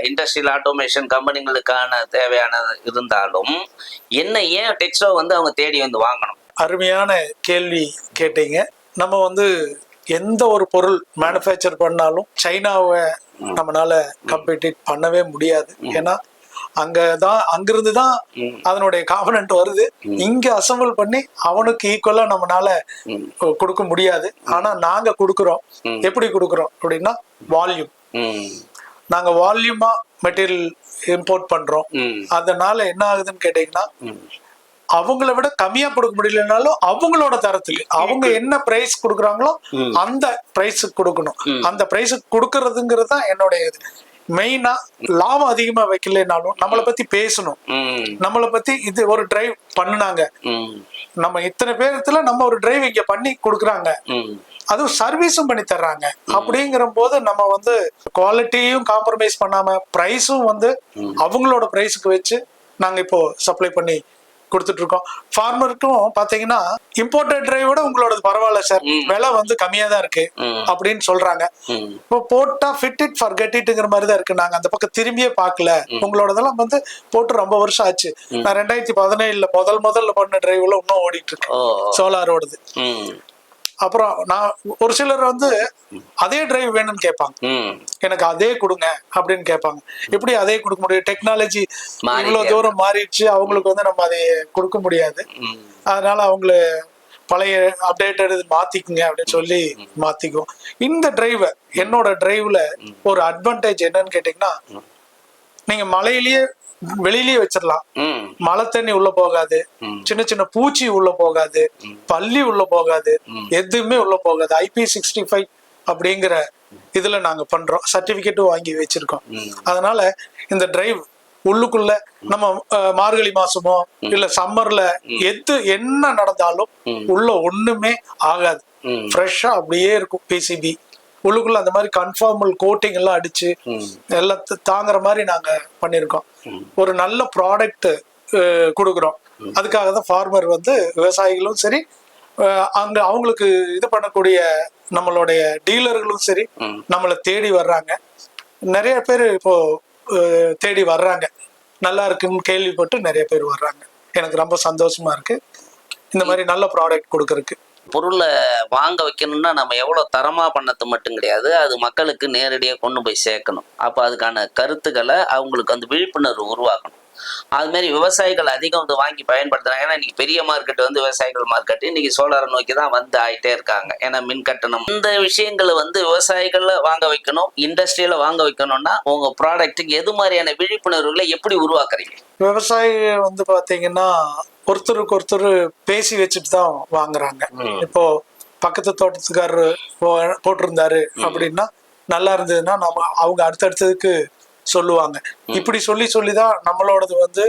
S1: இண்டஸ்ட்ரியல் ஆட்டோமேஷன் கம்பெனிகளுக்கான தேவையானது இருந்தாலும் என்ன ஏன் டெக்ஸ்டோ வந்து அவங்க தேடி வந்து வாங்கணும்?
S2: அருமையான கேள்வி கேட்டீங்க. நம்ம வந்து எந்த ஒரு பொருள் மேனுஃபேக்சர் பண்ணாலும் சைனாவை நம்மளால கம்பீட் பண்ணவே முடியாது. ஏன்னா அங்கிருந்து தான் அதனுடைய காம்பனன்ட் வருது. இங்க அசம்பிள் பண்ணி அவனுக்கு ஈக்குவலா நம்மளால கொடுக்க முடியாது. ஆனா நாங்க கொடுக்குறோம். எப்படி கொடுக்குறோம் அப்படின்னா வால்யூம். நாங்க வால்யூமா மெட்டீரியல் இம்போர்ட் பண்றோம். அதனால என்ன ஆகுதுன்னு கேட்டீங்கன்னா அவங்கள விட கம்மியா கொடுக்க முடியலனாலும் அவங்களோட தரத்துக்கு அவங்க என்ன பிரைஸ் கொடுக்குறாங்களோ அந்த பிரைஸுக்கு கொடுக்கணும். அந்த பிரைஸுக்கு கொடுக்கறதுங்கிறது தான் என்னுடைய இது. மெயினா லாபம் அதிகமா வைக்கலனாலும் நம்மளை பத்தி பேசணும். நம்மளை பத்தி இது ஒரு டிரைவ் பண்ணுனாங்க, நம்ம இத்தனை பேரத்துல நம்ம ஒரு டிரைவ் இங்க பண்ணி கொடுக்குறாங்க, அதுவும் சர்வீஸும் பண்ணி தர்றாங்க. அப்படிங்கிற போது நம்ம வந்து குவாலிட்டியும் காம்ப்ரமைஸ் பண்ணாம பிரைஸும் வந்து அவங்களோட பிரைஸுக்கு வச்சு நாங்க இப்போ சப்ளை பண்ணி கொடுத்துட்டு இருக்கோம். ஃபார்மருக்கும் பாத்தீங்கன்னா இம்போர்ட்டட் டிரைவோட உங்களோட பரவாயில்ல சார், விலை வந்து கம்மியா தான் இருக்கு அப்படின்னு சொல்றாங்க. இப்போ போட்டா ஃபிட் இட் ஃபார் கெட் இட்ங்கிற மாதிரி தான் இருக்கு. நாங்க அந்த பக்கம் திரும்பியே பார்க்கல. உங்களோடதெல்லாம் வந்து போட்டு ரொம்ப வருஷம் ஆச்சு. நான் 2017 முதல்ல பண்ண டிரைவ்ல இன்னும் ஓடிட்டு இருக்கேன், சோலாரோடது. அப்புறம் நான் ஒரு சிலர் வந்து அதே டிரைவ் வேணும்னு கேட்பாங்க, எனக்கு அதே கொடுங்க அப்படின்னு கேட்பாங்க. எப்படி அதே கொடுக்க முடியும்? டெக்னாலஜி இவ்வளவு தூரம் மாறிடுச்சு, அவங்களுக்கு வந்து நம்ம அதை கொடுக்க முடியாது. அதனால அவங்கள பழைய அப்டேட்டட் மாத்திக்குங்க அப்படின்னு சொல்லி மாத்திக்குவோம். இந்த டிரைவ் என்னோட டிரைவ்ல ஒரு அட்வான்டேஜ் என்னன்னு கேட்டீங்கன்னா, நீங்க மலையிலேயே வெளியிலேயே வச்சிடலாம், மழை தண்ணி உள்ள போகாது, சின்ன சின்ன பூச்சி உள்ள போகாது, பள்ளி உள்ள போகாது, எதுவுமே உள்ள போகாது. IP65 அப்படிங்கிற இதுல நாங்க பண்றோம், சர்டிபிகேட்டும் வாங்கி வச்சிருக்கோம். அதனால இந்த டிரைவ் உள்ளுக்குள்ள நம்ம மார்கழி மாசமோ இல்ல சம்மர்ல என்ன நடந்தாலும் உள்ள ஒண்ணுமே ஆகாது, ஃப்ரெஷ்ஷா அப்படியே இருக்கும். பிசிபி உள்ளுக்குள்ள அந்த மாதிரி கன்ஃபார்மல் கோட்டிங் எல்லாம் அடிச்சு எல்லாம் தாங்குற மாதிரி நாங்க பண்ணிருக்கோம். ஒரு நல்ல ப்ராடக்ட் கொடுக்குறோம். அதுக்காக தான் ஃபார்மர் வந்து விவசாயிகளும் சரி, அங்க அவங்களுக்கு இது பண்ணக்கூடிய நம்மளுடைய டீலர்களும் சரி நம்மளை தேடி வர்றாங்க. நிறைய பேர் இப்போ தேடி வர்றாங்க, நல்லா இருக்குன்னு கேள்விப்பட்டு நிறைய பேர் வர்றாங்க. எனக்கு ரொம்ப சந்தோஷமா இருக்கு. இந்த மாதிரி நல்ல ப்ராடக்ட் கொடுக்கறதுக்கு.
S1: பொருளை வாங்க வைக்கணும்னா நம்ம எவ்வளோ தரமாக பண்ணது மட்டும் கிடையாது, அது மக்களுக்கு நேரடியாக கொண்டு போய் சேர்க்கணும். அப்போ அதுக்கான கருத்துக்களை அவங்களுக்கு அந்த விழிப்புணர்வு உருவாக்கணும். அதுமாரி விவசாயிகள் அதிகம் வந்து வாங்கி பயன்படுத்துறாங்க. ஏன்னா இன்னைக்கு பெரிய மார்க்கெட் வந்து விவசாயிகள் மார்க்கெட் இன்னைக்கு சோலாரை நோக்கி தான் வந்து ஆகிட்டே இருக்காங்க. ஏன்னா மின் கட்டணம் இந்த விஷயங்களை வந்து விவசாயிகளை வாங்க வைக்கணும், இண்டஸ்ட்ரியில வாங்க வைக்கணும்னா உங்க ப்ராடக்ட்டுக்கு எது மாதிரியான விழிப்புணர்வுகளை எப்படி உருவாக்குறீங்க?
S2: விவசாயி வந்து பாத்தீங்கன்னா ஒருத்தருக்கு ஒருத்தர் பேசி வச்சுட்டு தான் வாங்குறாங்க. இப்போ பக்கத்து தோட்டத்துக்காரரு போட்டிருந்தாரு அப்படின்னா நல்லா இருந்ததுன்னா நம்ம அவங்க அடுத்தடுத்ததுக்கு சொல்லுவாங்க. இப்படி சொல்லிதான் நம்மளோடது வந்து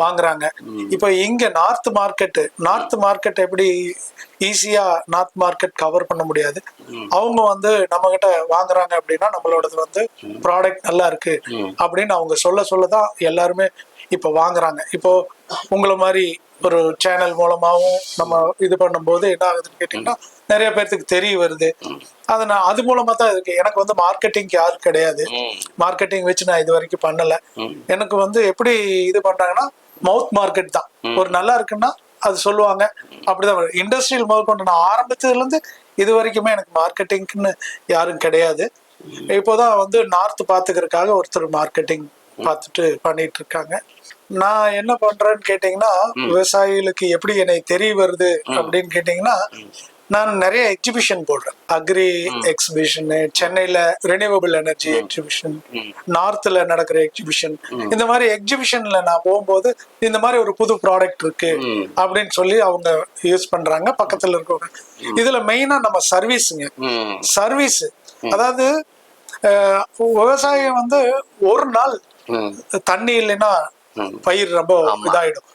S2: வாங்குறாங்க. இப்ப இங்க நார்த் மார்க்கெட் எப்படி ஈஸியா நார்த் மார்க்கெட் கவர் பண்ண முடியாது. அவங்க வந்து நம்ம கிட்ட வாங்குறாங்க அப்படின்னா நம்மளோடது வந்து ப்ராடக்ட் நல்லா இருக்கு அப்படின்னு அவங்க சொல்லதான் எல்லாருமே இப்ப வாங்குறாங்க. இப்போ உங்களை மாதிரி ஒரு சேனல் மூலமாவும் நம்ம இது பண்ணும்போது என்ன ஆகுதுன்னு கேட்டீங்கன்னா நிறைய பேர்த்துக்கு தெரிய வருது. அது மூலமா தான் இருக்கு. எனக்கு வந்து மார்க்கெட்டிங் யாரும் கிடையாது. மார்க்கெட்டிங் வச்சு நான் இது வரைக்கும் பண்ணல. எனக்கு வந்து எப்படி இது பண்றாங்கன்னா மவுத் மார்க்கெட் தான். ஒரு நல்லா இருக்குன்னா அது சொல்லுவாங்க. அப்படிதான் இண்டஸ்ட்ரியல் முதற்கொண்டு நான் ஆரம்பிச்சதுல இருந்து இது வரைக்குமே எனக்கு மார்க்கெட்டிங்னு யாரும் கிடையாது. இப்போதான் வந்து நார்த் பாத்துக்கிறதுக்காக ஒருத்தர் மார்க்கெட்டிங் பார்த்துட்டு பண்ணிட்டு இருக்காங்க. நான் என்ன பண்றேன்னு கேட்டீங்கன்னா விவசாயிகளுக்கு எப்படி என்னை தெரிய வருது அப்படின்னு கேட்டீங்கன்னா நான் நிறைய எக்ஸிபிஷன் போடுறேன். அக்ரி எக்ஸிபிஷன், சென்னையில ரினியூவபிள் எனர்ஜி எக்ஸிபிஷன், நார்த்ல நடக்கிற எக்ஸிபிஷன், இந்த மாதிரி எக்ஸிபிஷன்ல நான் போகும்போது இந்த மாதிரி ஒரு புது ப்ராடக்ட் இருக்கு அப்படின்னு சொல்லி அவங்க யூஸ் பண்றாங்க பக்கத்துல இருக்கவங்க. இதுல மெயினா நம்ம சர்வீஸ் அதாவது விவசாயம் வந்து ஒரு நாள் தண்ணி இல்லைன்னா பயிர் ரொம்ப இதாயிடும்.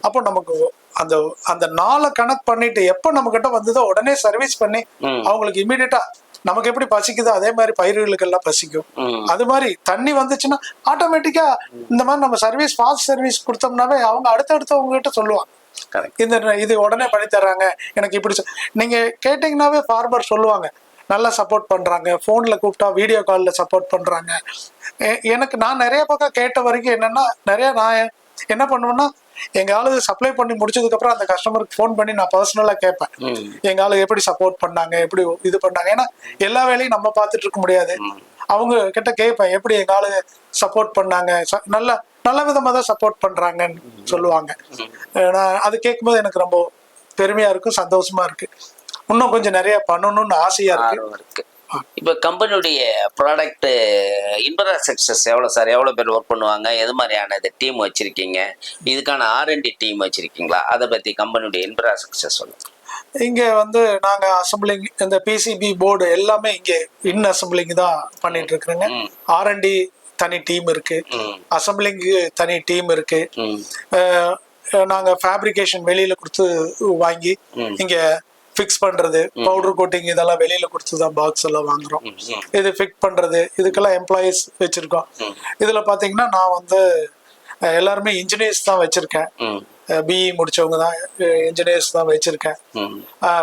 S2: அப்போ நமக்கு அந்த அந்த நாளை கணக்கு பண்ணிட்டு எப்ப நம்ம கிட்ட வந்ததோ உடனே சர்வீஸ் பண்ணி அவங்களுக்கு இமீடியட்டா நமக்கு எப்படி பசிக்குதோ அதே மாதிரி பயிர்களுக்கு எல்லாம் பசிக்கும். அது மாதிரி தண்ணி வந்துச்சுன்னா ஆட்டோமேட்டிக்கா இந்த மாதிரி நம்ம ஃபாஸ்ட் சர்வீஸ் கொடுத்தோம்னாவே அவங்க அடுத்தவங்க கிட்ட சொல்லுவாங்க இது உடனே பண்ணி தர்றாங்க எனக்கு இப்படி. நீங்க கேட்டீங்கன்னாவே ஃபார்மர் சொல்லுவாங்க நல்லா சப்போர்ட் பண்றாங்க. போன்ல கூப்பிட்டா வீடியோ கால்ல சப்போர்ட் பண்றாங்க. எனக்கு நான் நிறைய பக்கம் கேட்ட வரைக்கும் என்னன்னா நான் என்ன பண்ணுவேன்னா எங்க ஆளு சப்ளை பண்ணி முடிச்சதுக்கு அப்புறம் அந்த கஸ்டமருக்கு ஃபோன் பண்ணி நான் பர்சனலா கேட்பேன் எங்க ஆளு எப்படி சப்போர்ட் பண்ணாங்க, எப்படி இது பண்ணாங்க. ஏன்னா எல்லா வேலையும் நம்ம பார்த்துட்டு இருக்க முடியாது. அவங்க கிட்ட கேட்பேன் எப்படி எங்க ஆளு சப்போர்ட் பண்ணாங்க, நல்ல விதமா தான் சப்போர்ட் பண்றாங்கன்னு சொல்லுவாங்க. நான் அது கேட்கும்போது எனக்கு ரொம்ப பெருமையா இருக்கும், சந்தோஷமா இருக்கு. இன்னும் கொஞ்சம் நிறைய பண்ணணும்னு ஆசையா இருக்கு.
S1: இப்ப கம்பெனியுடைய ப்ராடக்ட் இன்ஃப்ராஸ்ட்ரக்சர்ஸ் எவ்வளவு பேர் ஒர்க் பண்ணுவாங்க, எது மாதிரியான டீம் வச்சிருக்கீங்க, இதுக்கான R&D டீம் வச்சிருக்கீங்களா, அதை பத்தி கம்பெனியுடைய இன்ஃப்ராஸ்ட்ரக்சர் சொல்லுங்க.
S2: இங்க வந்து நாங்க அசம்பிளிங் இந்த PCB போர்டு எல்லாமே இங்க அசம்பிளிங் தான் பண்ணிட்டு இருக்கிறோங்க. R&D தனி டீம் இருக்கு, அசம்பிளிங்கு தனி டீம் இருக்கு. நாங்க ஃபேப்ரிகேஷன் வெளியில கொடுத்து வாங்கி இங்க ஃபிக்ஸ் பண்றது, பவுடர் கோட்டிங் இதெல்லாம் வெளியில கொடுத்துதான் பாக்ஸ் எல்லாம் வாங்குறோம். இது ஃபிக்ஸ் பண்றது இதுக்கெல்லாம் எம்ப்ளாயிஸ் வச்சிருக்கோம். இதுல பாத்தீங்கன்னா நான் வந்து எல்லாருமே இன்ஜினியர்ஸ் தான் வச்சிருக்கேன். BE முடிச்சவங்க தான் இன்ஜினியர்ஸ் தான் வச்சிருக்கேன்.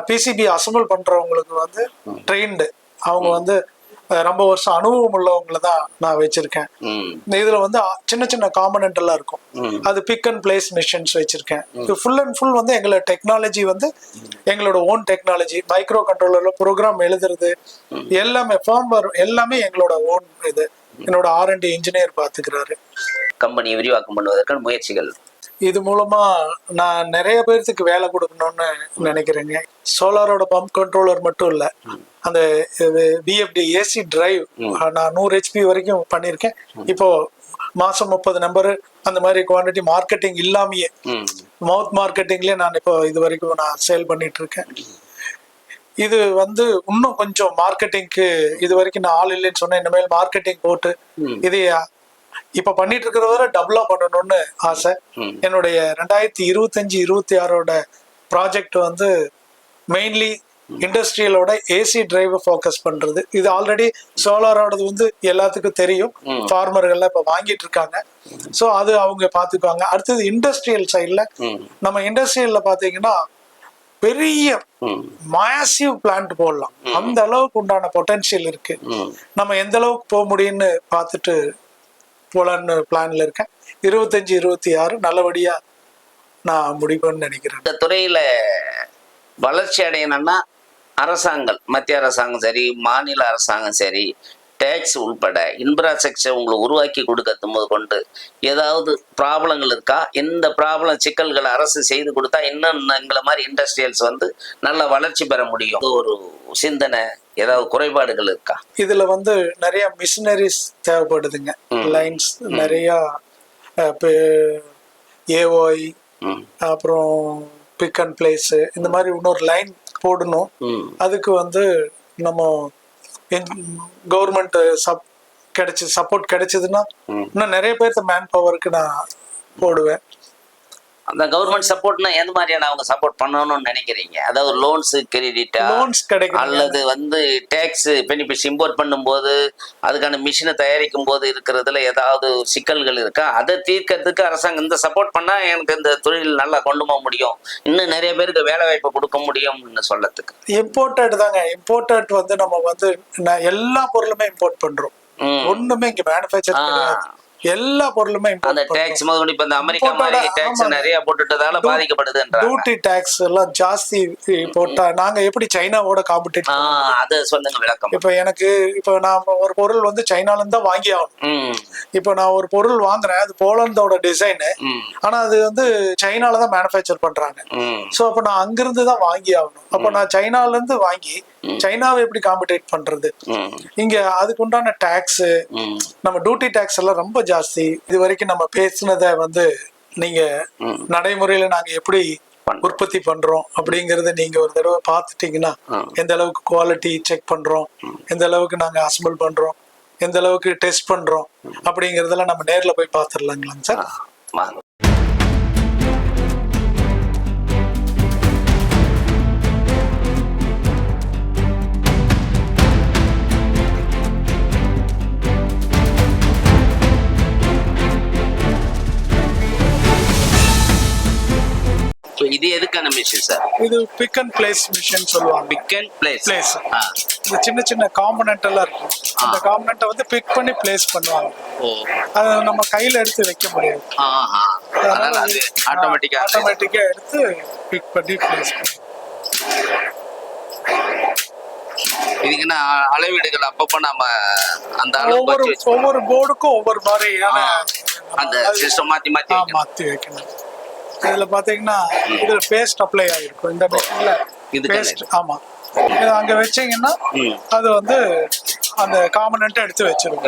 S2: PCB அசம்பிள் பண்றவங்களுக்கு வந்து ட்ரெயின்டு, அவங்க வந்து ரொம்ப வருஷம் அனுபவம் உள்ளவங்களை தான் நான் வச்சிருக்கேன். இதுல வந்து சின்ன காம்பனன்ட் எல்லாம் இருக்கும். அது பிக் அண்ட் பிளேஸ் மிஷின்ஸ் வச்சிருக்கேன். ஃபுல் அண்ட் ஃபுல் வந்து எங்களோட டெக்னாலஜி வந்து எங்களோட ஓன் டெக்னாலஜி. மைக்ரோ கண்ட்ரோலர்ல ப்ரோக்ராம் எழுதுறது எல்லாமே ஃபார்ம்வேர் எல்லாமே எங்களோட ஓன் இது. என்னோட R&D இன்ஜினியர் பாத்துக்கிறாரு.
S1: கம்பெனி விரிவாக்கம் பண்ணுவதற்கான முயற்சிகள்
S2: இது மூலமா நான் நிறைய பேர்த்துக்கு வேலை கொடுக்கணும்னு நினைக்கிறேங்க. சோலாரோட பம்ப் கண்ட்ரோலர் மட்டும் இல்ல, அந்த VFD AC டிரைவ் நான் 100 HP வரைக்கும் பண்ணியிருக்கேன். இப்போ மாசம் 30 நம்பர் அந்த மாதிரி குவான்டிட்டி மார்க்கெட்டிங் இல்லாமயே மவுத் மார்க்கெட்டிங்லயே நான் இப்போ இது வரைக்கும் நான் சேல் பண்ணிட்டு இருக்கேன். இது வந்து இன்னும் கொஞ்சம் மார்க்கெட்டிங்க்கு இது வரைக்கும் நான் ஆள் இல்லைன்னு சொன்னேன். இனிமேல் மார்க்கெட்டிங் போட்டு இது இப்ப பண்ணிட்டு இருக்கிறத டபுளா பண்ணணும்னு ஆசை. என்னுடைய 2025-26 ப்ராஜெக்ட் வந்து மெயின்லி இண்டஸ்ட்ரியலோட AC டிரைவ் ஃபோக்கஸ் பண்றது. இது ஆல்ரெடி சோலாரோடது வந்து எல்லாத்துக்கும் தெரியும், ஃபார்மர்கள்லாம் இப்ப வாங்கிட்டு இருக்காங்க. ஸோ அது அவங்க பாத்துக்குவாங்க. அடுத்தது இண்டஸ்ட்ரியல் சைட்ல நம்ம இண்டஸ்ட்ரியல்ல பாத்தீங்கன்னா பெரிய மாசிவ் பிளான்ட் போடலாம். அந்த அளவுக்கு உண்டான பொட்டன்ஷியல் இருக்கு. நம்ம எந்த அளவுக்கு போக முடியும்னு பார்த்துட்டு போலான்னு பிளான்ல இருக்கேன். 25-26 நல்லபடியா நான் முடிப்பேன்னு நினைக்கிறேன்.
S1: இந்த துறையில வளர்ச்சி அடையணும்னா அரசாங்கம், மத்திய அரசாங்கம் சரி, மாநில அரசாங்கம் சரி, டேக்ஸ் உள்பட இன்ஃப்ராஸ்ட்ரக்சர் உங்களுக்கு உருவாக்கி கொடுக்கறது போது கொண்டு ஏதாவது ப்ராப்ளங்கள் இருக்கா? இந்த ப்ராப்ளம் சிக்கல்களை அரசு செய்து கொடுத்தா இன்னும் எங்களை மாதிரி இண்டஸ்ட்ரியல்ஸ் வந்து நல்ல வளர்ச்சி பெற முடியும். ஒரு சிந்தனை, ஏதாவது குறைபாடுகள் இருக்கா?
S2: இதுல வந்து நிறைய மிஷினரிஸ் தேவைப்படுதுங்க. லைன்ஸ் நிறைய ஏஓஐ, அப்புறம் பிக் அண்ட் பிளேஸ், இந்த மாதிரி இன்னொரு லைன் போடணும். அதுக்கு வந்து நம்ம கவர்மெண்ட் சப்போர்ட் கிடைச்சதுன்னா இன்னும் நிறைய பேர்த்த மேன் பவருக்கு நான் போடுவேன்.
S1: அந்த கவர்மெண்ட் சப்போர்ட்னா எந்த மாதிரியான அவங்க சப்போர்ட் பண்ணணும்னு நினைக்கிறீங்க? அதாவது லோன்ஸ் கிரெடிட்டா,
S2: லோன்ஸ் கிடைக்கும்,
S1: அல்லது வந்து டேக்ஸ் பெனிஃபிட்ஸ் இம்போர்ட் பண்ணும்போது அதுக்கான மிஷினை தயாரிக்கும் போது இருக்கிறதுல ஏதாவது சிக்கல்கள் இருக்கா? அதை தீர்க்கறதுக்கு அரசாங்கம் இந்த சப்போர்ட் பண்ணா எனக்கு இந்த தொழில் நல்லா கொண்டு போக முடியும், இன்னும் நிறைய பேருக்கு வேலை வாய்ப்பு கொடுக்க முடியும்னு சொல்லத்துக்கு.
S2: இம்போர்ட்டட் தாங்க. இம்போர்ட்டட் வந்து நம்ம வந்து எல்லா பொருளுமே இம்போர்ட் பண்றோம். ஒண்ணுமே இங்க மேனுஃபேக்சர் கிடையாது. எல்லா பொருளுமே
S1: அந்த டாக்ஸ் முதல்ல இப்ப இந்த அமெரிக்கா மாதிரி டாக்ஸ் நிறைய போட்டுட்டதால பாதிக்கப்படுதுன்றாங்க.
S2: டியூட்டி டாக்ஸ் எல்லாம் ஜாஸ்தி போட்டா நாங்க எப்படி சைனாவோட காம்படிட்?
S1: அது சொல்லுங்க விளக்கம்.
S2: இப்ப நான் ஒரு பொருள் வந்து சைனால இருந்து தான் வாங்கி ஆகணும். இப்ப நான் ஒரு பொருள் வாங்குறேன், அது போலந்தோட டிசைன், ஆனா அது வந்து சைனால தான் மேனுஃபேக்சர் பண்றாங்க. சோ அப்ப நான் அங்கிருந்து தான் வாங்கி ஆகணும். அப்ப நான் சைனால இருந்து வாங்கி சைனாவை எப்படி காம்படிட் பண்றது? இங்க அதுக்கு உண்டான டாக்ஸ், நம்ம டியூட்டி டாக்ஸ் எல்லாம் ரொம்ப ஜாஸ்தி. இது வரைக்கும் நம்ம பேசினதை வந்து நீங்க நடைமுறையில நாங்க எப்படி உற்பத்தி பண்றோம் அப்படிங்கறத நீங்க ஒரு தடவை பார்த்துட்டீங்கன்னா, எந்த அளவுக்கு குவாலிட்டி செக் பண்றோம், எந்த அளவுக்கு நாங்க அசம்பிள் பண்றோம், எந்த அளவுக்கு டெஸ்ட் பண்றோம் அப்படிங்கறதெல்லாம் நம்ம நேர்ல போய் பார்த்துடலாங்களாங்க சார்.
S1: இது எதுக்கான மிஷின் சார்?
S2: இது பிக் அண்ட் பிளேஸ் மிஷின் சொல்லுவாங்க.
S1: Pick and place.
S2: இந்த சின்ன சின்ன காம்பனன்ட் எல்லாம் இருக்கும். அந்த காம்பனன்ட்டை வந்து பிக் பண்ணி பிளேஸ் பண்ணுவாங்க. அதை நம்ம கையில எடுத்து வைக்க முடியாது.
S1: அதனால அது
S2: ஆட்டோமேட்டிக்கா எடுத்து பிக் பண்ணி பிளேஸ் பண்ணுவோம்.
S1: இதுக்குன்னா அளவீடுகள் அப்பப்போ நம்ம அந்த
S2: ஒவ்வொரு போர்டுக்கும் ஒவ்வொரு மாதிரியான
S1: அந்த சிஸ்டம் மாத்தி
S2: வைக்கணும். இதுல பாத்தீங்கன்னா இதுல பேஸ்ட் அப்ளை ஆயிருக்கும். இந்த மிஷின்ல பேஸ்ட், ஆமா, இது அங்க வச்சீங்கன்னா அது வந்து அந்த காம்பனன்ட் எடுத்து வச்சிருக்கும்.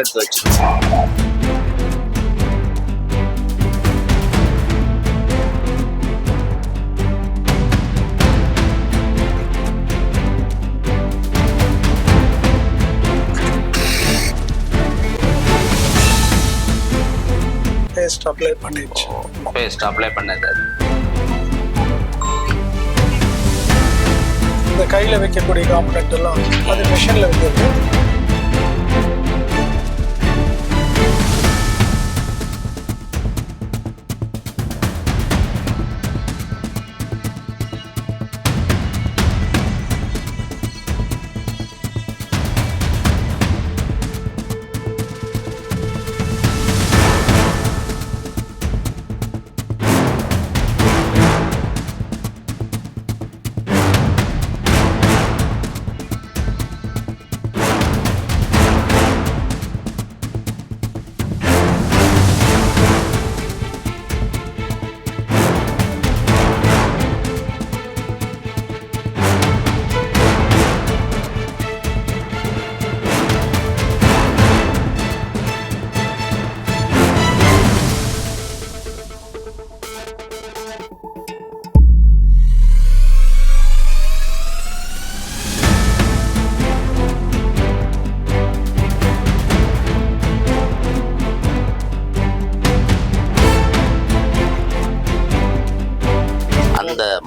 S2: பேஸ்ட் அப்ளை பண்ணிடுச்சு.
S1: பேஸ்ட் அப்ளை பண்ணது
S2: இந்த கையில வைக்கக்கூடிய காம்பனன்ட் எல்லாம் அது மிஷின்ல வைக்கிறது.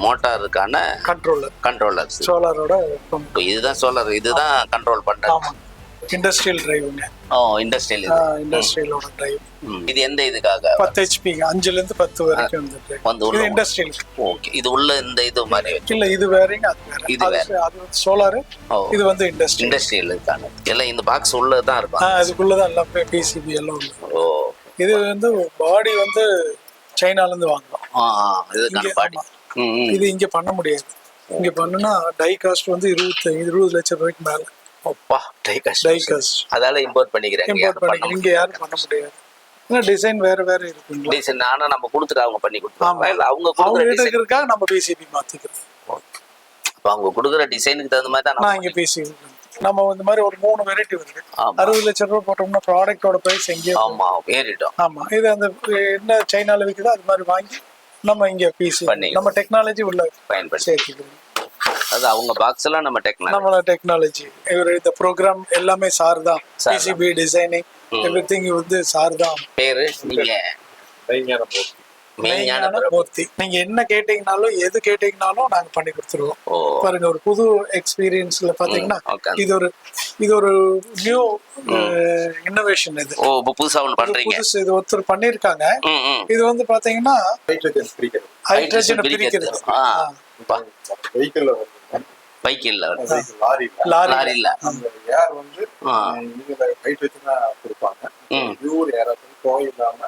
S1: மோட்டாருக்கான கண்ட்ரோலர்
S2: சோலாரோட
S1: இதுதான் சோலார், இதுதான் கண்ட்ரோல் பண்றது.
S2: இண்டஸ்ட்ரியல் டிரைவுங்க. இண்டஸ்ட்ரியலோட டிரைவ்.
S1: இது எந்த இதுக்காக?
S2: 10 HP, 5 ல இருந்து 10 வரைக்கும் வந்து இது இண்டஸ்ட்ரியல்.
S1: ஓகே, இது உள்ள இந்த இது மாதிரி
S2: இல்ல, இது வேறங்க, அது வேற. இது வேற, அது சோலார், இது வந்து இண்டஸ்ட்ரியல்
S1: இருக்காங்க. எல்லாம் இந்த பாக்ஸ் உள்ள தான் இருக்கும்.
S2: அதுக்குள்ள தான் எல்லாம் PCB எல்லாம் உள்ள. இது வந்து பாடி வந்து சைனால இருந்து வாங்குறோம்.
S1: இது
S2: இங்க
S1: கண்பாடி.
S2: ஆமா. இது இங்க பண்ண முடியாது. இங்க பண்ணுனா டை காஸ்ட் வந்து 20 லட்சம் ரூபாய்க்கு மேல.
S1: அப்பா, டை காஸ்ட். அதால இம்போர்ட் பண்ணிக்கிறேன்.
S2: இங்க யாரும் பண்ண முடியாது. ஏன்னா டிசைன் வேற இருக்குங்களா?
S1: டிசைன் ஆனா நம்ம கொடுத்துட்டு அவங்க பண்ணி கொடுப்பாங்க. இல்ல அவங்க
S2: அவங்க
S1: கொடுக்குற டிசைன்
S2: எடுக்கிறதுக்காக நம்ம பிசிபி மாத்திக்கிறோம்.
S1: அப்ப அவங்க கொடுக்குற டிசைனுக்கு தகுந்த மாதிரி தான்
S2: நான் இங்க பிசிபி நம்ம இந்த மாதிரி ஒரு 3 வெரைட்டி வருது. 60 லட்சம் ரூபாய் போட்டோம்னா ப்ராடக்டோட பிரைஸ் எங்கேயும்
S1: ஆமா ஏறிடும்.
S2: ஆமா, இது அந்த என்ன சைனால விற்குதோ அது மாதிரி வாங்கி நம்ம இங்க பிசி நம்ம டெக்னாலஜி உள்ள
S1: பயன்படுத்தி
S2: சேர்த்துக்கிறோம்.
S1: அது அவங்க பாக்ஸ் எல்லாம் நம்ம
S2: டெக்னாலஜி இந்த ப்ரோக்ராம் எல்லாமே சார் தான். பிசிபி டிசைனிங் எவ்ரிதிங் வந்து சார் தான்.
S1: பேரு நீங்க
S2: மெய்ஞான மூர்த்தி. நீங்க என்ன கேட்டீங்கனாலும் எது கேட்டீங்கனாலும் நாங்க பண்ணி கொடுத்துருவோம். பாருங்க, ஒரு புது எக்ஸ்பீரியன்ஸ்ல பாத்தீங்கன்னா இது ஒரு நியூ இன்னோவேஷன். இது
S1: புதுசா ஒன்று பண்றீங்க.
S2: புதுசு இது ஒருத்தர் பண்ணிருக்காங்க. இது வந்து பாத்தீங்கன்னா ஹைட்ரஜன் பிரிக்கிறது.
S1: பைக்கில்
S2: லாரில
S3: ஏர் வந்து ஹைட்ரஜனா கொடுப்பாங்க. பியூர் ஏர் கோயிலாம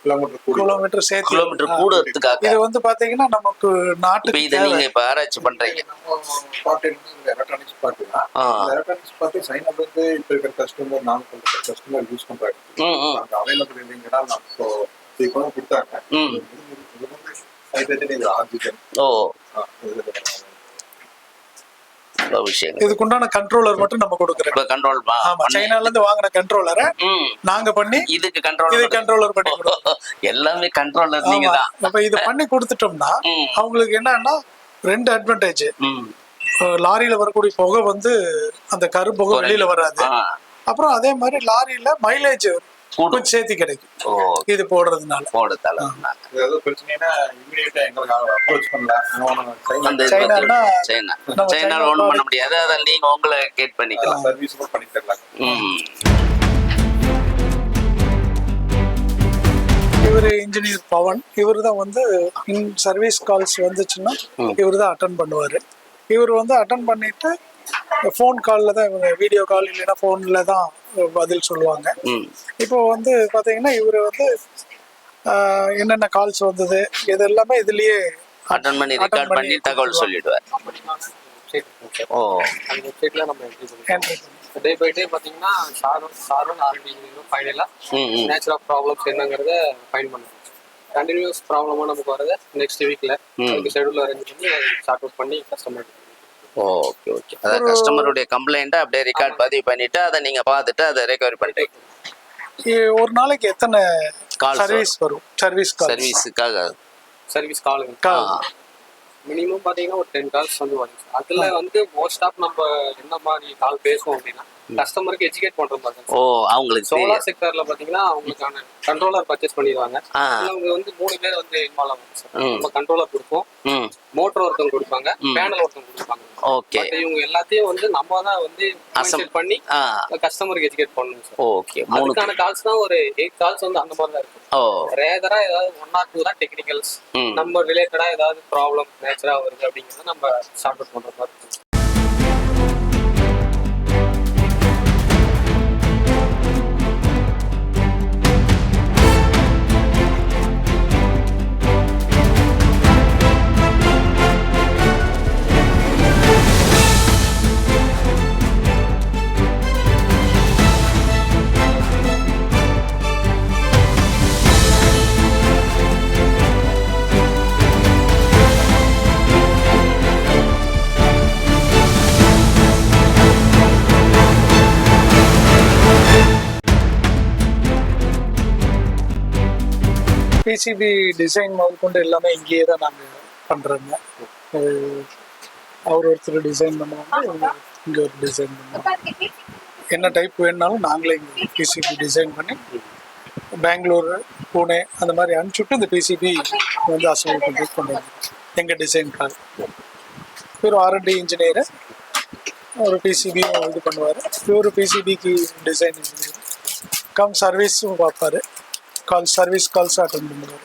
S2: கிலோமீட்டர்
S1: கூடறதுக்காக.
S2: இது வந்து பாத்தீங்கன்னா நமக்கு நாட்டுக்கு
S1: இதை நீங்க இப்ப ஆராய்ச்சி பண்றீங்க.
S3: எலக்ட்ரானிக்ஸ் பாத்தீங்கன்னா எலக்ட்ரானிக்ஸ் பார்த்து சைனால இருந்து இப்ப இருக்கிற கஸ்டமர் நாங்க சொல்ற கஸ்டமர் யூஸ் பண்றாங்க. அங்க அவைலபிள் இல்லைங்கன்னா நான் இப்போ இப்போ கொடுத்தாங்க. ஹைட்ரஜன் இது ஆக்சிஜன்.
S2: இதுக்குண்டான கண்ட்ரோலர் மட்டும் நம்ம கொடுக்குறோம்.
S1: கண்ட்ரோல்
S2: சைனால இருந்து வாங்குற கண்ட்ரோலரை நாங்க பண்ணி
S1: இதுக்கு
S2: கண்ட்ரோலர் பண்ணி கொடுக்கிறோம்.
S1: எல்லாமே கண்ட்ரோலர் நீங்க தான்.
S2: அப்ப இத பண்ணி கொடுத்துட்டோம்னா அவங்களுக்கு என்னன்னா 2 அட்வான்டேஜ். லாரியில வரக்கூடிய புகை வந்து அந்த கருப்புகை வெளியில வராது. அப்புறம் அதே மாதிரி லாரியில மைலேஜ் கொஞ்சம் சேர்த்து கிடைக்கும் இது போடுறதுனால.
S1: சைனால ஒண்ணும் பண்ண முடியாது. அதான் நீங்க உங்களை கேட் பண்ணிக்கலாம்.
S2: இவரு இன்ஜினியர் பவன். இவரு தான் வந்து சர்வீஸ் கால்ஸ் வந்துச்சுன்னா இவரு தான் அட்டன் பண்ணுவாரு. இவர் வந்து அட்டன் பண்ணிட்டு ஃபோன் காலில் தான் இவங்க வீடியோ கால் இல்லைன்னா ஃபோனில் தான் பதில் சொல்லுவாங்க. இப்போ வந்து பார்த்தீங்கன்னா இவர் வந்து என்னென்ன கால்ஸ் வந்தது இது எல்லாமே இதுலயே
S1: அட்டன் பண்ணி ரெக்கார்ட் பண்ணி தகவல் சொல்லிடுவார்.
S4: அந்த வெப்சைட்ல நம்ம டே பை டே பார்த்தீங்கன்னா சாரும் ஆர்டி ஃபைனலாக நேச்சர் ஆஃப் ப்ராப்ளம்ஸ் என்னங்கிறத ஃபைன் பண்ணுவோம். கண்டினியூஸ் ப்ராப்ளமாக நமக்கு வரது நெக்ஸ்ட் வீக்ல அதுக்கு ஷெடியூல் அரேஞ்ச் பண்ணி ஷார்ட் அவுட் பண்ணி கஸ்டமர்.
S1: Okay okay. அதாவது கஸ்டமருடைய கம்ப்ளைண்ட்டை அப்படியே ரெக்கார்ட் பதிவு பண்ணிட்டு அதை நீங்க பார்த்துட்டு அதை ரெக்கவரி பண்ணிட்டீங்க.
S2: ஒரு நாளைக்கு எத்தனை சர்வீஸ் வரும்?
S4: சர்வீஸ் காலுங்க மினிமம் பார்த்தீங்கன்னா ஒரு 10 கால்ஸ் வந்து வரும். அதுல வந்து மோஸ்ட் ஆஃப் நம்ம என்ன மாதிரி கால் பேசுவோம் அப்படின்னா கஸ்டமருக்கு எஜுகேட் பண்ற மாதிரி.
S1: அவங்களுக்கு
S4: சோலார் செக்டர்ல பாத்தீங்கன்னா அவங்களுக்கான கண்ட்ரோலர் பர்ச்சேஸ் பண்ணிடுவாங்க. அவங்க வந்து 3 பேர் வந்து இன்வால்வ் ஆகும் சார். நம்ம கண்ட்ரோலர் கொடுப்போம், மோட்டர் ஒருத்தவங்க கொடுப்பாங்க, பேனல் ஒருத்தவங்க கொடுப்பாங்க.
S1: ஓகே.
S4: இவங்க எல்லாத்தையும் வந்து நம்ம தான் வந்து அசெப்ட் பண்ணி கஸ்டமருக்கு எஜுகேட் பண்ணணும் சார்.
S1: ஓகே.
S4: அதுக்கான கால்ஸ் தான் ஒரு 8 கால்ஸ் வந்து அந்த மாதிரி தான் இருக்கும். ரேதரா ஏதாவது 1 or 2 தான் டெக்னிக்கல்ஸ் நம்ம ரிலேட்டடா ஏதாவது ப்ராப்ளம் நேச்சரா வருது அப்படிங்கறத நம்ம சார்ட் அவுட் பண்ற மாதிரி இருக்கும்.
S2: பிசிபி டிசைன் முதற்கொண்டு எல்லாமே இங்கேயே தான் நாங்கள் பண்ணுறோங்க. அவர் ஒருத்தர் டிசைன் பண்ணுவாங்க, இங்கே ஒரு டிசைன் பண்ணுவாங்க. என்ன டைப் வேணுனாலும் நாங்களே இங்கே பிசிபி டிசைன் பண்ணி பெங்களூர், புனே அந்த மாதிரி அனுப்பிச்சுட்டு இந்த பிசிபி வந்து அசம்பிள் பண்ணி கொண்டு வந்துடும் எங்கள் டிசைனுக்காக. ஒரு R&D இன்ஜினியரு ஒரு பிசிபியும் இது பண்ணுவார். ஒரு பிசிபிக்கு டிசைன் இன்ஜினியர் கம் சர்வீஸும் பார்ப்பார். சர்வீஸ் கால்ஸ் அட்டெண்ட் பண்ணுவார்.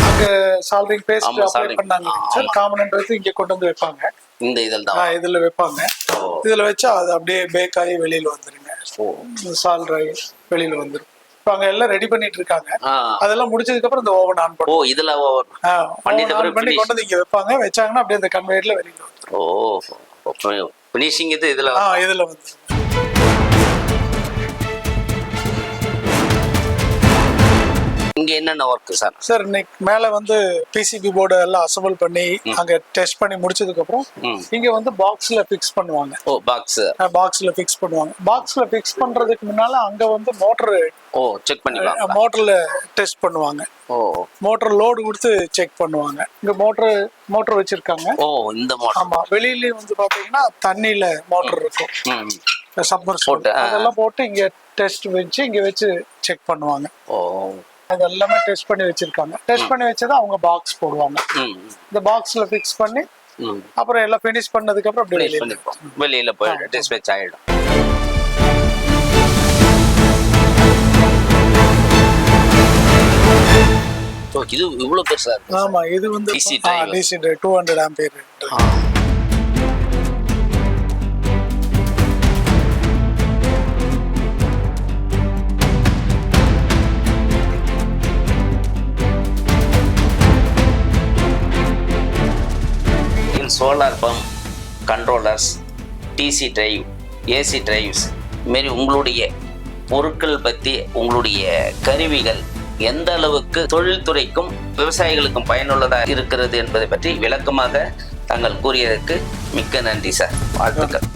S2: அங்கே சால்ரிங் பேஸ்ட்
S1: ஆமா,
S2: அப்ளை
S1: soldering.
S2: பண்ணாங்க சார், காம்பனன்ட் வந்து இங்க கொண்டு வந்து வைப்பாங்க.
S1: இந்த இதில் தான்.
S2: இதுல வைப்பாங்க.
S1: ஓ.
S2: இதுல வச்சா அது அப்படியே பேக் ஆகி வெளியில வந்துருங்க.
S1: ஓ.
S2: சால்ராய் வெளியில வந்துரும். இப்போ அங்க எல்லாம் ரெடி பண்ணிட்டு இருக்காங்க.
S1: ஆ.
S2: அதெல்லாம் முடிச்சதுக்கு அப்புறம் இந்த ஓவன் ஆன்
S1: ஓ
S2: பண்ணுவோம்.
S1: இதுல
S2: பண்ணிட்டு பண்ணி கொண்டு வந்து இங்க வைப்பாங்க. வச்சாங்கன்னா அப்படியே இந்த கன்வேயர்ல வெளியில வந்துரும்.
S1: ஓ ஃபினிஷிங் இது இதுல
S2: இதுல வந்து
S1: இங்க என்னென்ன ஒர்க் சார்?
S2: சார் இன்னைக்கு மேல வந்து பிசிபி போர்டு எல்லாம் அசம்பிள் பண்ணி அங்க டெஸ்ட் பண்ணி முடிச்சதுக்கு அப்புறம் இங்க வந்து பாக்ஸ்ல ஃபிக்ஸ் பண்ணுவாங்க.
S1: ஓ பாக்ஸ்.
S2: பாக்ஸ்ல ஃபிக்ஸ் பண்ணுவாங்க. பாக்ஸ்ல ஃபிக்ஸ் பண்றதுக்கு முன்னால அங்க வந்து மோட்டர்
S1: செக் பண்ணிக்கலாம்.
S2: மோட்டர்ல டெஸ்ட் பண்ணுவாங்க. மோட்டர் லோடு கொடுத்து செக் பண்ணுவாங்க. இங்க மோட்டர் வச்சிருக்காங்க.
S1: இந்த மோட்டர்.
S2: ஆமா, வெளியிலயும் வந்து பாத்தீங்கன்னா தண்ணியில மோட்டர் இருக்கும். சப்மர்சிபிள் அதெல்லாம் போட்டு இங்க டெஸ்ட் வச்சு இங்க வச்சு செக் பண்ணுவாங்க. அது எல்லாமே டெஸ்ட் பண்ணி வச்சிருக்காங்க. டெஸ்ட் பண்ணி வச்சதை அவங்க பாக்ஸ் போடுவாங்க. இந்த பாக்ஸ்ல ஃபிக்ஸ் பண்ணி அப்புறம் எல்லாம் ஃபினிஷ் பண்ணதுக்கு அப்புறம் அப்படியே
S1: வெளியில போய் டிஸ்பேட்ச் ஆயிடும். இது இவ்வளவு பெருசா இருக்கு.
S2: ஆமா, இது வந்து
S1: DC drive.
S2: DC drive 200 ampere.
S1: Solar pump, controllers, DC drive, AC drives மாரி உங்களுடைய பொருட்கள் பற்றி, உங்களுடைய கருவிகள் எந்த அளவுக்கு தொழில்துறைக்கும் விவசாயிகளுக்கும் பயனுள்ளதாக இருக்கிறது என்பதை பற்றி விளக்கமாக தாங்கள் கூறியதற்கு மிக்க நன்றி சார். வாழ்த்துக்கள்.